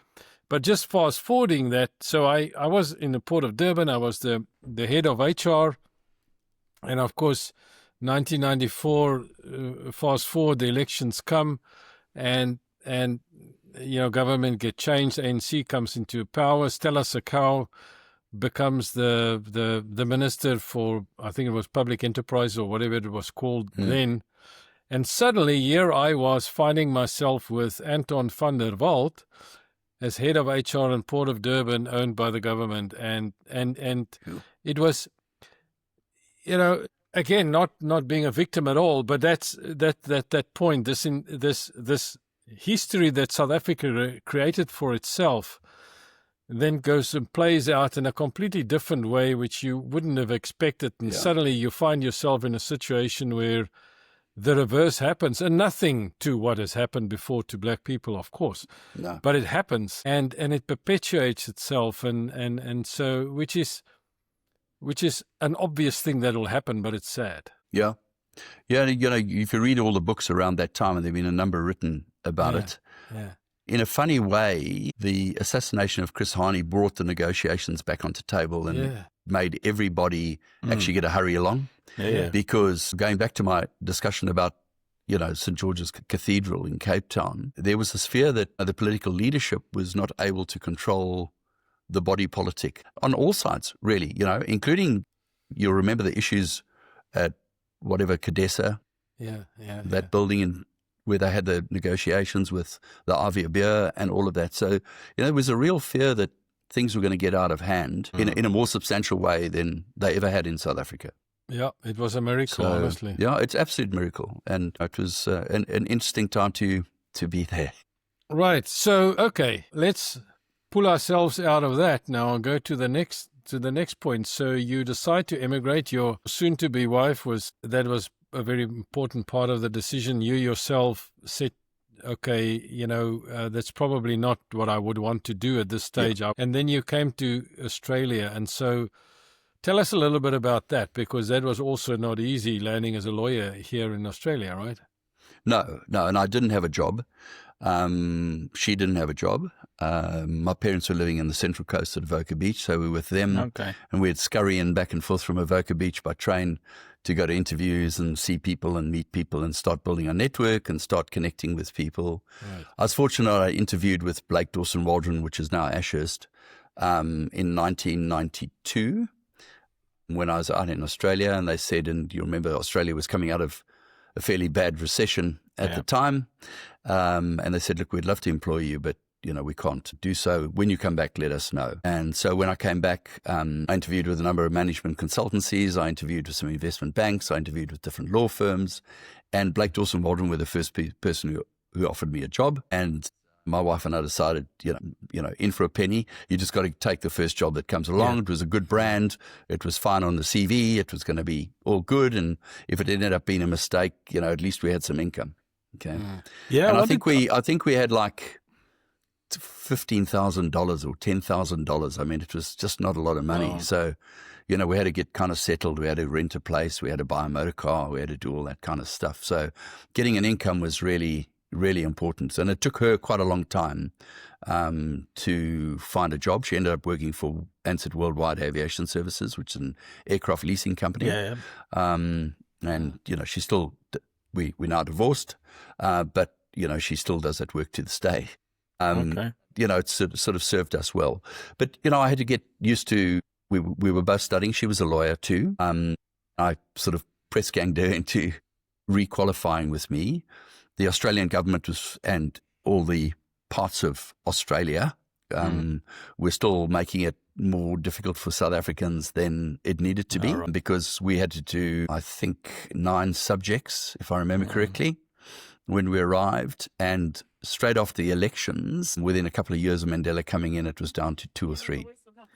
But just fast forwarding that, so I was in the port of Durban. I was the head of HR. And of course, 1994, fast forward, the elections come, and government get changed. ANC comes into power. Stella Sakau becomes the minister for, I think it was public enterprise or whatever it was called then. And suddenly here I was finding myself with Anton van der Walt as head of HR and Port of Durban, owned by the government, and it was, again, not being a victim at all, but that's that point, this history that South Africa created for itself, then goes and plays out in a completely different way, which you wouldn't have expected, and suddenly you find yourself in a situation where the reverse happens, and nothing to what has happened before to black people, of course. No. But it happens, and it perpetuates itself, and so which is an obvious thing that will happen, but it's sad. Yeah. If you read all the books around that time, and there've been a number written about it. Yeah. In a funny way, the assassination of Chris Hani brought the negotiations back onto the table and made everybody actually get a hurry along. Yeah. Because going back to my discussion about, St. George's Cathedral in Cape Town, there was this fear that the political leadership was not able to control the body politic on all sides, really, including, you'll remember the issues at whatever Cadessa, that building where they had the negotiations with the Avia Beer and all of that. So, there was a real fear that things were going to get out of hand in a more substantial way than they ever had in South Africa. Yeah, it was a miracle, honestly. Yeah, it's an absolute miracle. And it was an interesting time to be there. Right. So, okay, let's pull ourselves out of that now and go to the next point. So you decide to emigrate. Your soon-to-be wife was a very important part of the decision. You yourself set okay, that's probably not what I would want to do at this stage. Yeah. And then you came to Australia. And so tell us a little bit about that, because that was also not easy learning as a lawyer here in Australia, right? No. And I didn't have a job. She didn't have a job. My parents were living in the Central Coast at Avoca Beach, so we were with them. Okay. And we'd scurry in back and forth from Avoca Beach by train to go to interviews and see people and meet people and start building a network and start connecting with people. Right. I was fortunate. I interviewed with Blake Dawson Waldron, which is now Ashurst, in 1992 when I was out in Australia. And they said, and you remember Australia was coming out of a fairly bad recession at the time. And they said, look, we'd love to employ you, but we can't do so. When you come back, let us know. And so when I came back, I interviewed with a number of management consultancies. I interviewed with some investment banks. I interviewed with different law firms. And Blake Dawson Waldron were the first person who offered me a job. And my wife and I decided, in for a penny, you just got to take the first job that comes along. Yeah. It was a good brand. It was fine on the CV. It was going to be all good. And if it ended up being a mistake, at least we had some income. Okay. Yeah. And I think we had like $15,000 or $10,000. I mean, it was just not a lot of money. Oh. So, we had to get kind of settled. We had to rent a place. We had to buy a motor car. We had to do all that kind of stuff. So getting an income was really, really important. And it took her quite a long time to find a job. She ended up working for Ansett Worldwide Aviation Services, which is an aircraft leasing company. Yeah. And, she still, we're now divorced, but, she still does that work to this day. Okay. It sort of served us well. But, I had to get used to, we were both studying. She was a lawyer too. I sort of press ganged her into requalifying with me. The Australian government and all the parts of Australia were still making it more difficult for South Africans than it needed to be, because we had to do, I think, 9 subjects, if I remember correctly, when we arrived. And straight after the elections, within a couple of years of Mandela coming in, it was down to 2 or 3.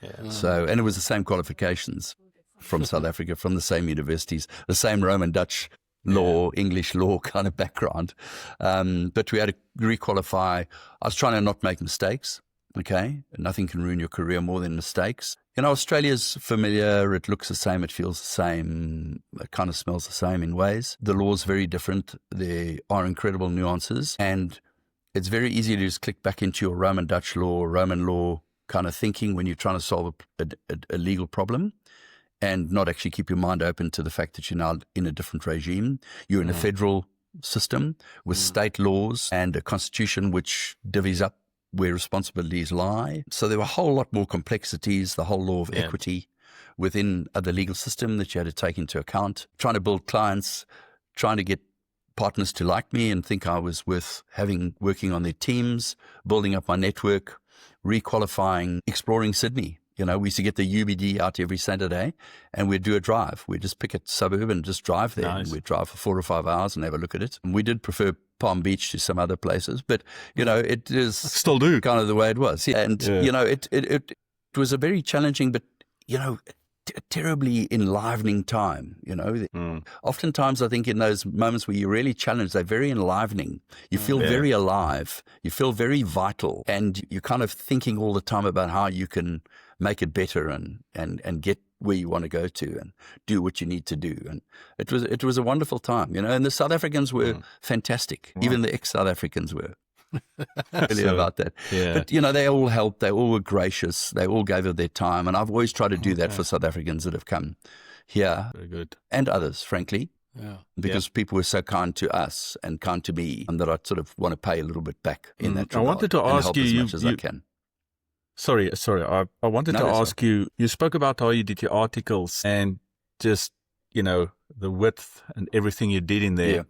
Yeah. So, and it was the same qualifications from South Africa, from the same universities, the same Roman Dutch law, English law kind of background. But we had to requalify. I was trying to not make mistakes. Okay. Nothing can ruin your career more than mistakes. Australia's familiar. It looks the same. It feels the same. It kind of smells the same in ways. The law's very different. There are incredible nuances. And it's very easy to just click back into your Roman Dutch law or Roman law kind of thinking when you're trying to solve a legal problem, and not actually keep your mind open to the fact that you're now in a different regime. You're in a federal system with state laws and a constitution which divvies up where responsibilities lie. So there were a whole lot more complexities, the whole law of equity within the legal system that you had to take into account. Trying to build clients, trying to get partners to like me and think I was worth working on their teams, building up my network, requalifying, exploring Sydney. We used to get the UBD out every Saturday and we'd do a drive. We'd just pick a suburb and just drive there. Nice. We'd drive for 4 or 5 hours and have a look at it. And we did prefer Palm Beach to some other places, but, it is still do kind of the way it was. Yeah. And, it was a very challenging, but, terribly enlivening time. Oftentimes I think in those moments where you're really challenged, they're very enlivening. You feel very alive. You feel very vital, and you're kind of thinking all the time about how you can make it better and get where you want to go to and do what you need to do. And it was a wonderful time, and the South Africans were fantastic. Wow. Even the ex-South Africans were. Really about that. Yeah. But, they all helped. They all were gracious. They all gave of their time. And I've always tried to do that for South Africans that have come here. Very good. And others, frankly. Yeah. Because people were so kind to us and kind to me, and that I sort of want to pay a little bit back in that regard. I wanted to ask you, as much as I can. Sorry. I wanted to ask you, you spoke about how you did your articles and just, the width and everything you did in there. Yeah.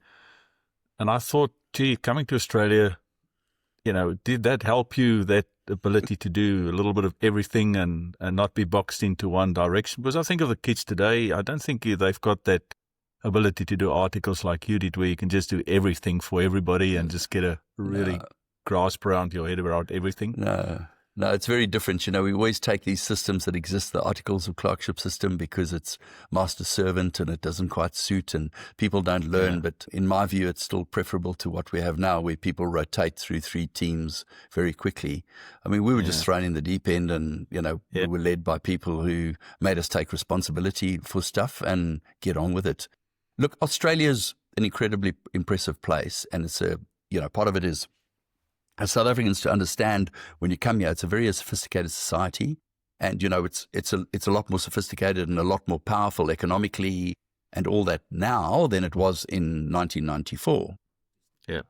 And I thought, gee, coming to Australia, did that help you, that ability to do a little bit of everything and not be boxed into one direction? Because I think of the kids today, I don't think they've got that ability to do articles like you did, where you can just do everything for everybody and just get a really grasp around your head about everything. No, it's very different. We always take these systems that exist, the articles of clerkship system, because it's master servant and it doesn't quite suit and people don't learn. But in my view, it's still preferable to what we have now, where people rotate through 3 teams very quickly. I mean, we were just thrown in the deep end and, we were led by people who made us take responsibility for stuff and get on with it. Look, Australia's an incredibly impressive place, and it's part of it is, as South Africans, to understand when you come here, it's a very sophisticated society, and it's a lot more sophisticated and a lot more powerful economically and all that now than it was in 1994. Yeah,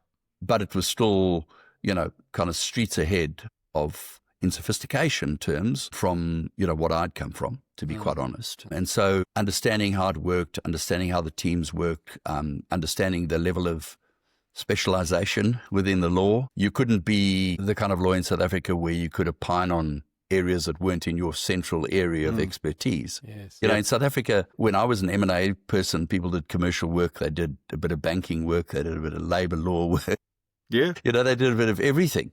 but it was still kind of streets ahead of in sophistication terms from what I'd come from, to be quite honest. And so understanding how it worked, understanding how the teams work, understanding the level of specialization within the law. You couldn't be the kind of lawyer in South Africa where you could opine on areas that weren't in your central area of expertise. Yes. In South Africa, when I was an M&A person, people did commercial work, they did a bit of banking work, they did a bit of labor law work. Yeah. They did a bit of everything,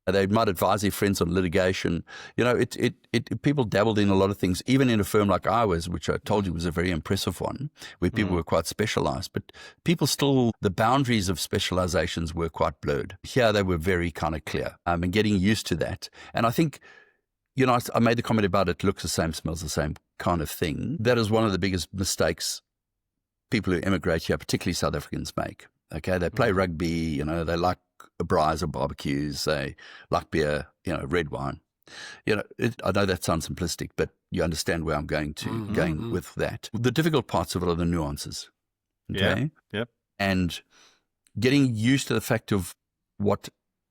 They might advise their friends on litigation. People dabbled in a lot of things, even in a firm like ours, which I told you was a very impressive one, where people were quite specialized. But people still, the boundaries of specializations were quite blurred. Here they were very kind of clear, and getting used to that. And I think, I made the comment about it looks the same, smells the same kind of thing. That is one of the biggest mistakes people who immigrate here, particularly South Africans, make. Okay, they play rugby, they like braais or barbecues, they like beer, red wine. I know that sounds simplistic, but you understand where I'm going with that. The difficult parts of it are the nuances. Okay? Yeah. Yep. And getting used to the fact of what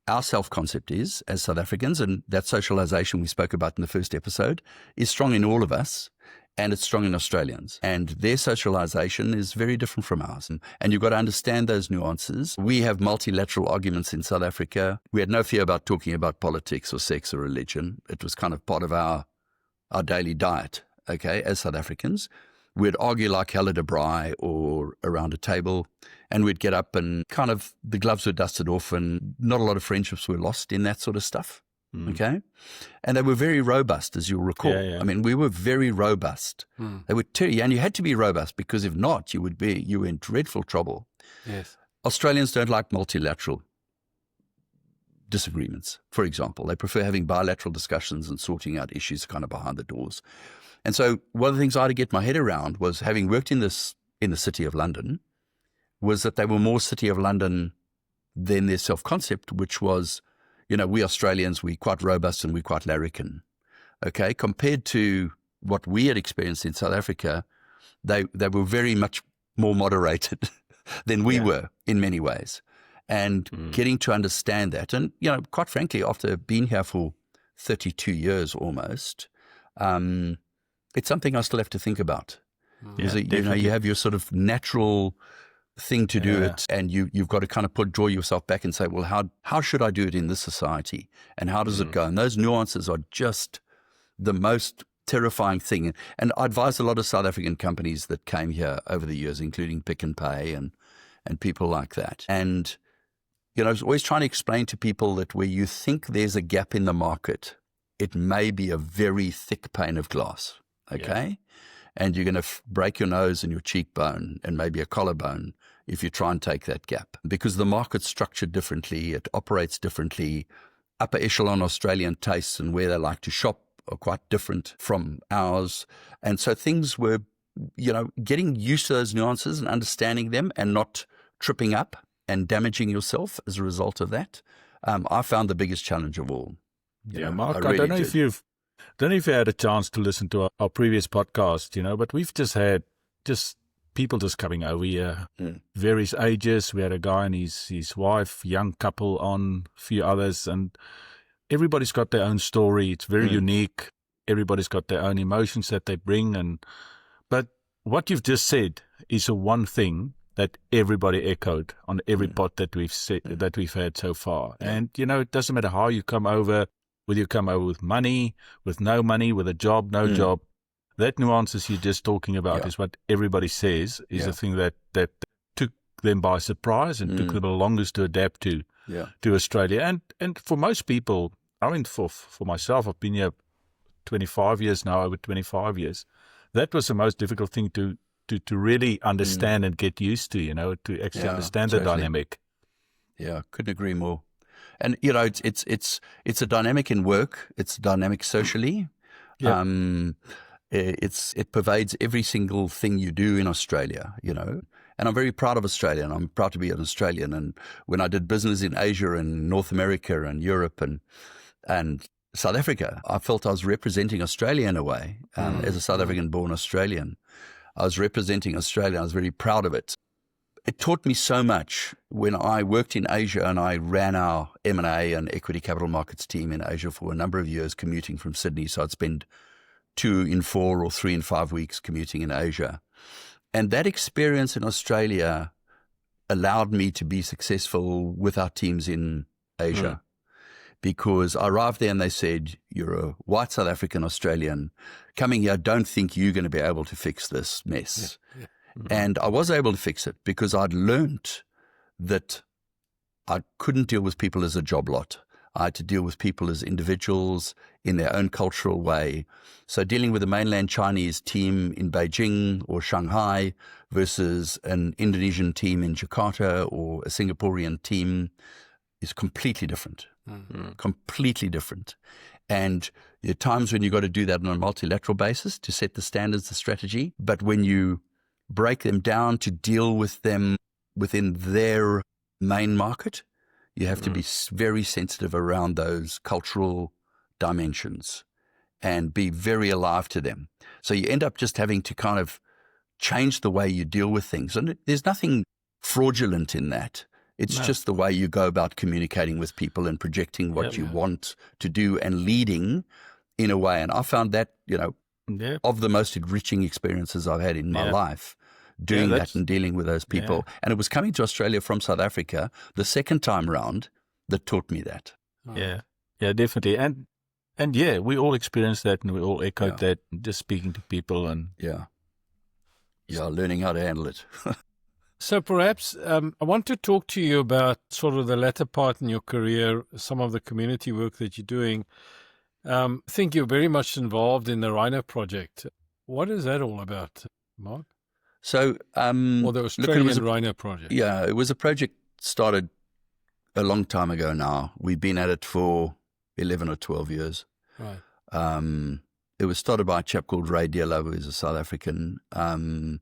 our self-concept is as South Africans, and that socialization we spoke about in the first episode is strong in all of us. And it's strong in Australians. And their socialization is very different from ours. And you've got to understand those nuances. We have multilateral arguments in South Africa. We had no fear about talking about politics or sex or religion. It was kind of part of our daily diet, okay, as South Africans. We'd argue like hell at a braai or around a table, and we'd get up and kind of the gloves were dusted off, and not a lot of friendships were lost in that sort of stuff. Okay. And they were very robust, as you'll recall. Yeah. I mean, we were very robust. They would tell you, and you had to be robust, because if not, you were in dreadful trouble. Yes. Australians don't like multilateral disagreements, for example. They prefer having bilateral discussions and sorting out issues kind of behind the doors. And so one of the things I had to get my head around was, having worked in the City of London, was that they were more City of London than their self-concept, which was, we Australians, we're quite robust and we're quite larrikin. Okay, compared to what we had experienced in South Africa, they were very much more moderated than we were in many ways. And getting to understand that, and quite frankly, after being here for 32 years almost, it's something I still have to think about. Is it, you have your sort of natural thing to do it, and you've got to kind of draw yourself back and say, well, how should I do it in this society, and how does it go? And those nuances are just the most terrifying thing. And I advised a lot of South African companies that came here over the years, including Pick and Pay and people like that. And I was always trying to explain to people that where you think there's a gap in the market, it may be a very thick pane of glass. Okay. And you're going to break your nose and your cheekbone and maybe a collarbone if you try and take that gap, because the market's structured differently. It operates differently. Upper echelon Australian tastes and where they like to shop are quite different from ours. And so things were, getting used to those nuances and understanding them and not tripping up and damaging yourself as a result of that. I found the biggest challenge of all. Mark, I don't know if you had a chance to listen to our previous podcast, but we've just had people just coming over here, various ages. We had a guy and his wife, young couple on, a few others, and everybody's got their own story. It's very unique. Everybody's got their own emotions that they bring. But what you've just said is the one thing that everybody echoed on every pod that we've had so far. And, it doesn't matter how you come over, whether you come over with money, with no money, with a job, no job. That nuances you're just talking about is what everybody says is the thing that took them by surprise and took them the longest to adapt to Australia. And for most people, I mean, for myself, I've been here 25 years now, over 25 years. That was the most difficult thing to really understand and get used to, to actually understand the dynamic. Yeah, couldn't agree more. And, it's a dynamic in work. It's a dynamic socially. Yeah. It pervades every single thing you do in Australia, And I'm very proud of Australia, and I'm proud to be an Australian. And when I did business in Asia and North America and Europe and South Africa, I felt I was representing Australia in a way. As a South African-born Australian, I was representing Australia. I was very proud of it. It taught me so much when I worked in Asia, and I ran our M&A and equity capital markets team in Asia for a number of years, commuting from Sydney. So I'd spend 2 in 4 or 3 in 5 weeks commuting in Asia. And that experience in Australia allowed me to be successful with our teams in Asia. Because I arrived there and they said, you're a white South African Australian coming here, don't think you're going to be able to fix this mess. Yeah. And I was able to fix it because I'd learnt that I couldn't deal with people as a job lot. I had to deal with people as individuals in their own cultural way. So dealing with a mainland Chinese team in Beijing or Shanghai versus an Indonesian team in Jakarta or a Singaporean team is completely different. Completely different. And there are times when you've got to do that on a multilateral basis to set the standards, the strategy. But when you break them down to deal with them within their main market, you have to be very sensitive around those cultural dimensions and be very alive to them. So you end up just having to kind of change the way you deal with things. And there's nothing fraudulent in that. It's just the way you go about communicating with people and projecting what you want to do and leading in a way. And I found that, of the most enriching experiences I've had in my life, doing that and dealing with those people. And it was coming to Australia from South Africa the second time round that taught me that. Yeah, definitely. And we all experienced that and we all echoed that, just speaking to people and learning how to handle it. So perhaps I want to talk to you about sort of the latter part in your career, some of the community work that you're doing. I think you're very much involved in the Rhino Project. What is that all about, Mark? So, or the Australian Rhino Project. Yeah, it was a project started a long time ago now. We've been at it for 11 or 12 years. Right. It was started by a chap called Ray Diallo, who is a South African. The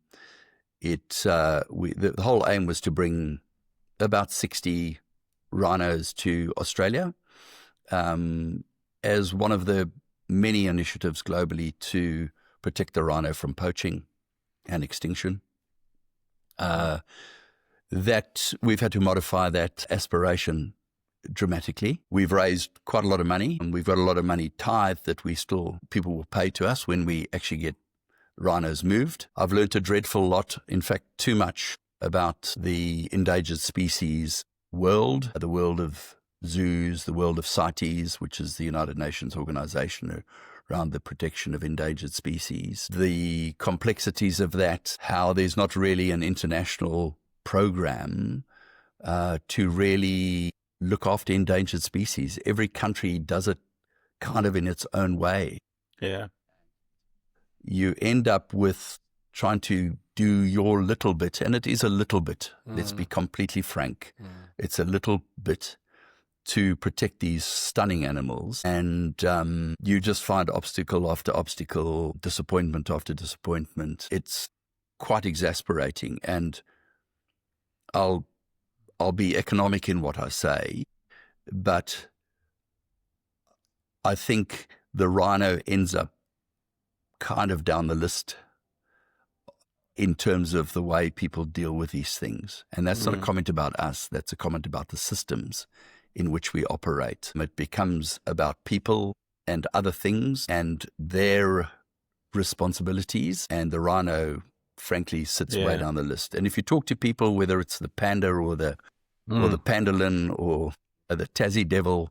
whole aim was to bring about 60 rhinos to Australia as one of the many initiatives globally to protect the rhino from poaching and extinction. That we've had to modify that aspiration dramatically. We've raised quite a lot of money, and we've got a lot of money tithe that people will pay to us when we actually get rhinos moved. I've learned a dreadful lot, in fact, too much, about the endangered species world, the world of zoos, the world of CITES, which is the United Nations organization around the protection of endangered species, the complexities of that, how there's not really an international program to really look after endangered species. Every country does it kind of in its own way. Yeah. You end up with trying to do your little bit, and it is a little bit. Let's be completely frank. It's a little bit to protect these stunning animals, and you just find obstacle after obstacle, disappointment after disappointment. It's quite exasperating, and I'll be economic in what I say, but I think the rhino ends up kind of down the list in terms of the way people deal with these things. And that's not a comment about us. That's a comment about the systems in which we operate. It becomes about people and other things and their responsibilities. And the rhino, frankly, sits way down the list. And if you talk to people, whether it's the panda or the pangolin or the Tassie devil,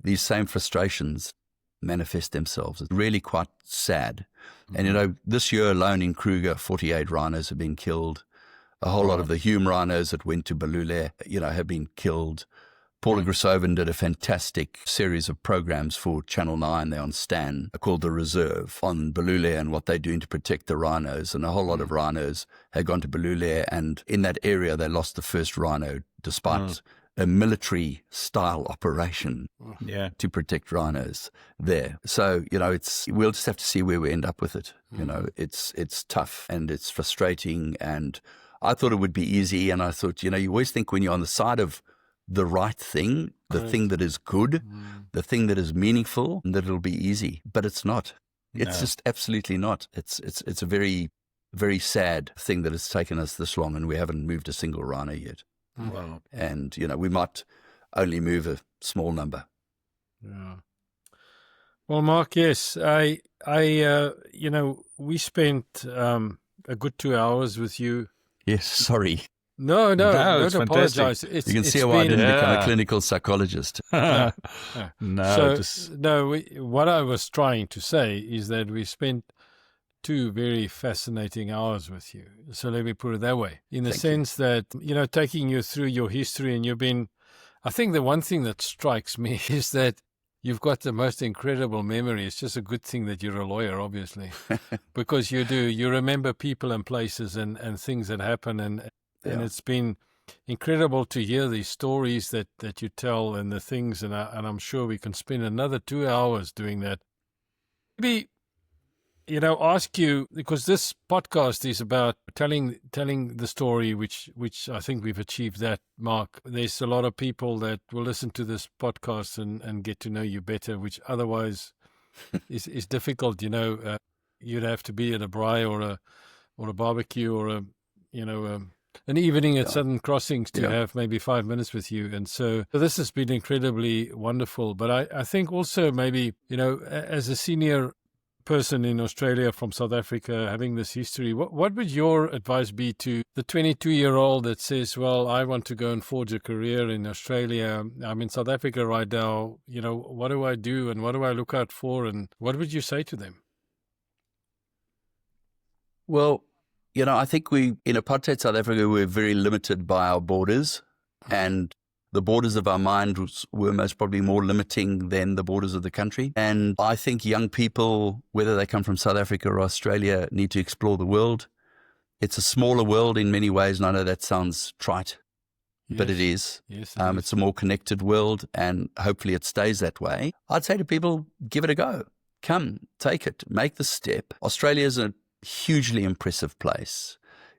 these same frustrations manifest themselves. It's really quite sad. And, this year alone in Kruger, 48 rhinos have been killed. A whole lot of the Hume rhinos that went to Balule, have been killed. Paula Grisoven did a fantastic series of programs for Channel 9 there on Stan called The Reserve on Balule and what they're doing to protect the rhinos. And a whole lot of rhinos had gone to Balule, and in that area they lost the first rhino despite a military-style operation to protect rhinos there. So, we'll just have to see where we end up with it. It's tough and it's frustrating, and I thought it would be easy, and I thought, you always think when you're on the side of the right thing, the thing that is good, the thing that is meaningful, that it'll be easy. But it's not. It's just absolutely not. It's a very, very sad thing that it's taken us this long, and we haven't moved a single rhino yet. Wow. And, we might only move a small number. Yeah. Well, Mark, yes, we spent a good 2 hours with you. Yes, sorry. No, don't apologize. You can see why I didn't become a clinical psychologist. What I was trying to say is that we spent 2 very fascinating hours with you. So let me put it that way, in the sense that, taking you through your history, and I think the one thing that strikes me is that you've got the most incredible memory. It's just a good thing that you're a lawyer, obviously, because you remember people and places and things that happen, and it's been incredible to hear these stories that you tell and the things, and I'm sure we can spend another 2 hours doing that. Maybe, ask you, because this podcast is about telling the story, which I think we've achieved that, Mark. There's a lot of people that will listen to this podcast and get to know you better, which otherwise is difficult. You'd have to be at a braai or a barbecue or an evening at Southern Crossings to have maybe 5 minutes with you. And so this has been incredibly wonderful. But I think also maybe, as a senior person in Australia from South Africa, having this history, what would your advice be to the 22-year-old that says, well, I want to go and forge a career in Australia. I'm in South Africa right now. What do I do and what do I look out for? And what would you say to them? Well, I think in apartheid South Africa, we're very limited by our borders, and the borders of our mind were most probably more limiting than the borders of the country. And I think young people, whether they come from South Africa or Australia, need to explore the world. It's a smaller world in many ways, and I know that sounds trite, but it is. Yes, it's a more connected world, and hopefully it stays that way. I'd say to people, give it a go. Come, take it, make the step. Australia is a hugely impressive place.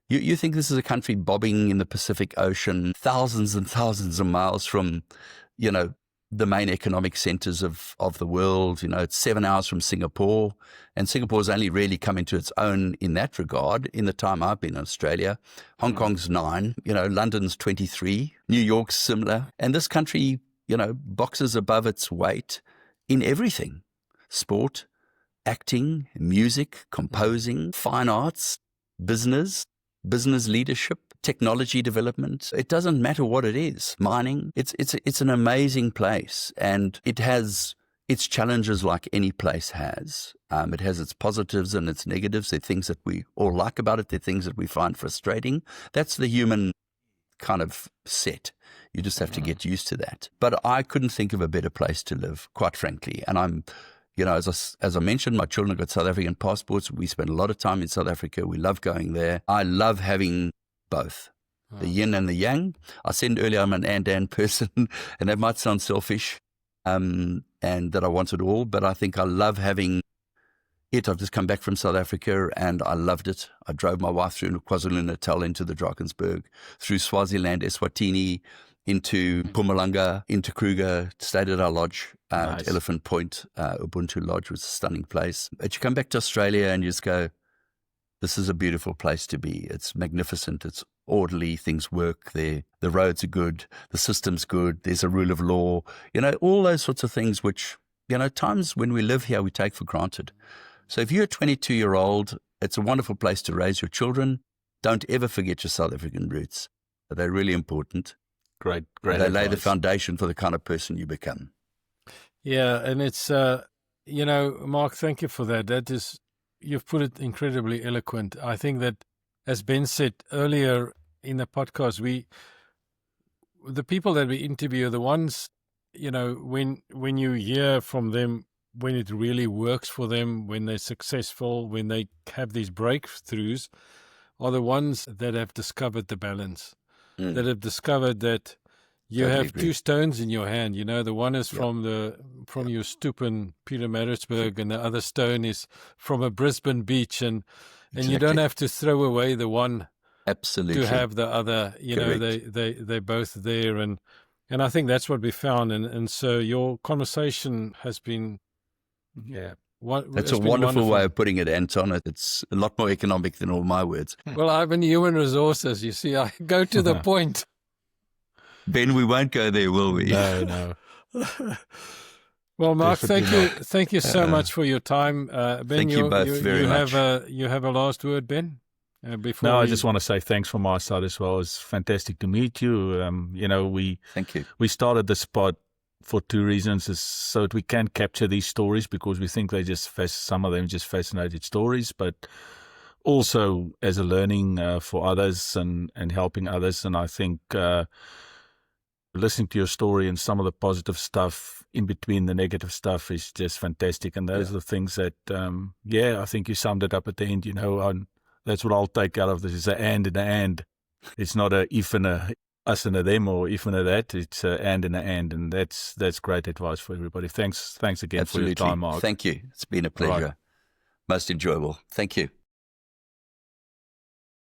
You think this is a country bobbing in the Pacific Ocean, thousands and thousands of miles from, the main economic centers of the world. It's 7 hours from Singapore, and Singapore's only really come into its own in that regard in the time I've been in Australia. Hong Kong's 9, London's 23, New York's similar. And this country, boxes above its weight in everything: sport, acting, music, composing, fine arts, business leadership, technology development. It doesn't matter what it is. Mining. It's an amazing place, and it has its challenges like any place has. It has its positives and its negatives. There are things that we all like about it. There are things that we find frustrating. That's the human kind of set. You just have to get used to that. But I couldn't think of a better place to live, quite frankly. And I'm as I mentioned, my children have got South African passports. We spend a lot of time in South Africa. We love going there. I love having both, the yin and the yang. I said earlier I'm an and person, and that might sound selfish, and that I want it all, but I think I love having it. I've just come back from South Africa, and I loved it. I drove my wife through KwaZulu-Natal into the Drakensberg, through Swaziland, Eswatini, into Mpumalanga, into Kruger, stayed at our lodge at Elephant Point. Ubuntu Lodge was a stunning place. But you come back to Australia and you just go, this is a beautiful place to be. It's magnificent. It's orderly. Things work there. The roads are good. The system's good. There's a rule of law. All those sorts of things which, times when we live here, we take for granted. So if you're a 22-year-old, it's a wonderful place to raise your children. Don't ever forget your South African roots. They're really important. Great. They lay the foundation for the kind of person you become. Yeah, and it's, Mark, thank you for that. You've put it incredibly eloquent. I think that, as Ben said earlier in the podcast, the people that we interview are the ones, when you hear from them, when it really works for them, when they're successful, when they have these breakthroughs, are the ones that have discovered the balance, that have discovered that you Totally have agree. two stones in your hand. The one is from your stoep in Pietermaritzburg, and the other stone is from a Brisbane beach, and you don't have to throw away the one Absolutely. to have the other. They're both there, and I think that's what we found. And so your conversation has been, That's a wonderful way of putting it, Anton. It's a lot more economic than all my words. Well, I'm in human resources. You see, I go to the point. Ben, we won't go there, will we? No. Well, Mark, thank you so much for your time. Ben, Thank you both very much. You have a last word, Ben? I just want to say thanks from my side as well. It's fantastic to meet you. Thank you. We started the spot for two reasons: is so that we can capture these stories because we think some of them just fascinating stories, but also as a learning for others and helping others. And I think listening to your story and some of the positive stuff in between the negative stuff is just fantastic. And those are the things that, I think you summed it up at the end. That's what I'll take out of this: is an and and a and. It's not a if and a us and a them or if and a that. It's a and a and that's great advice for everybody. Thanks again for your time, Mark. Thank you. It's been a pleasure. Right. Most enjoyable. Thank you.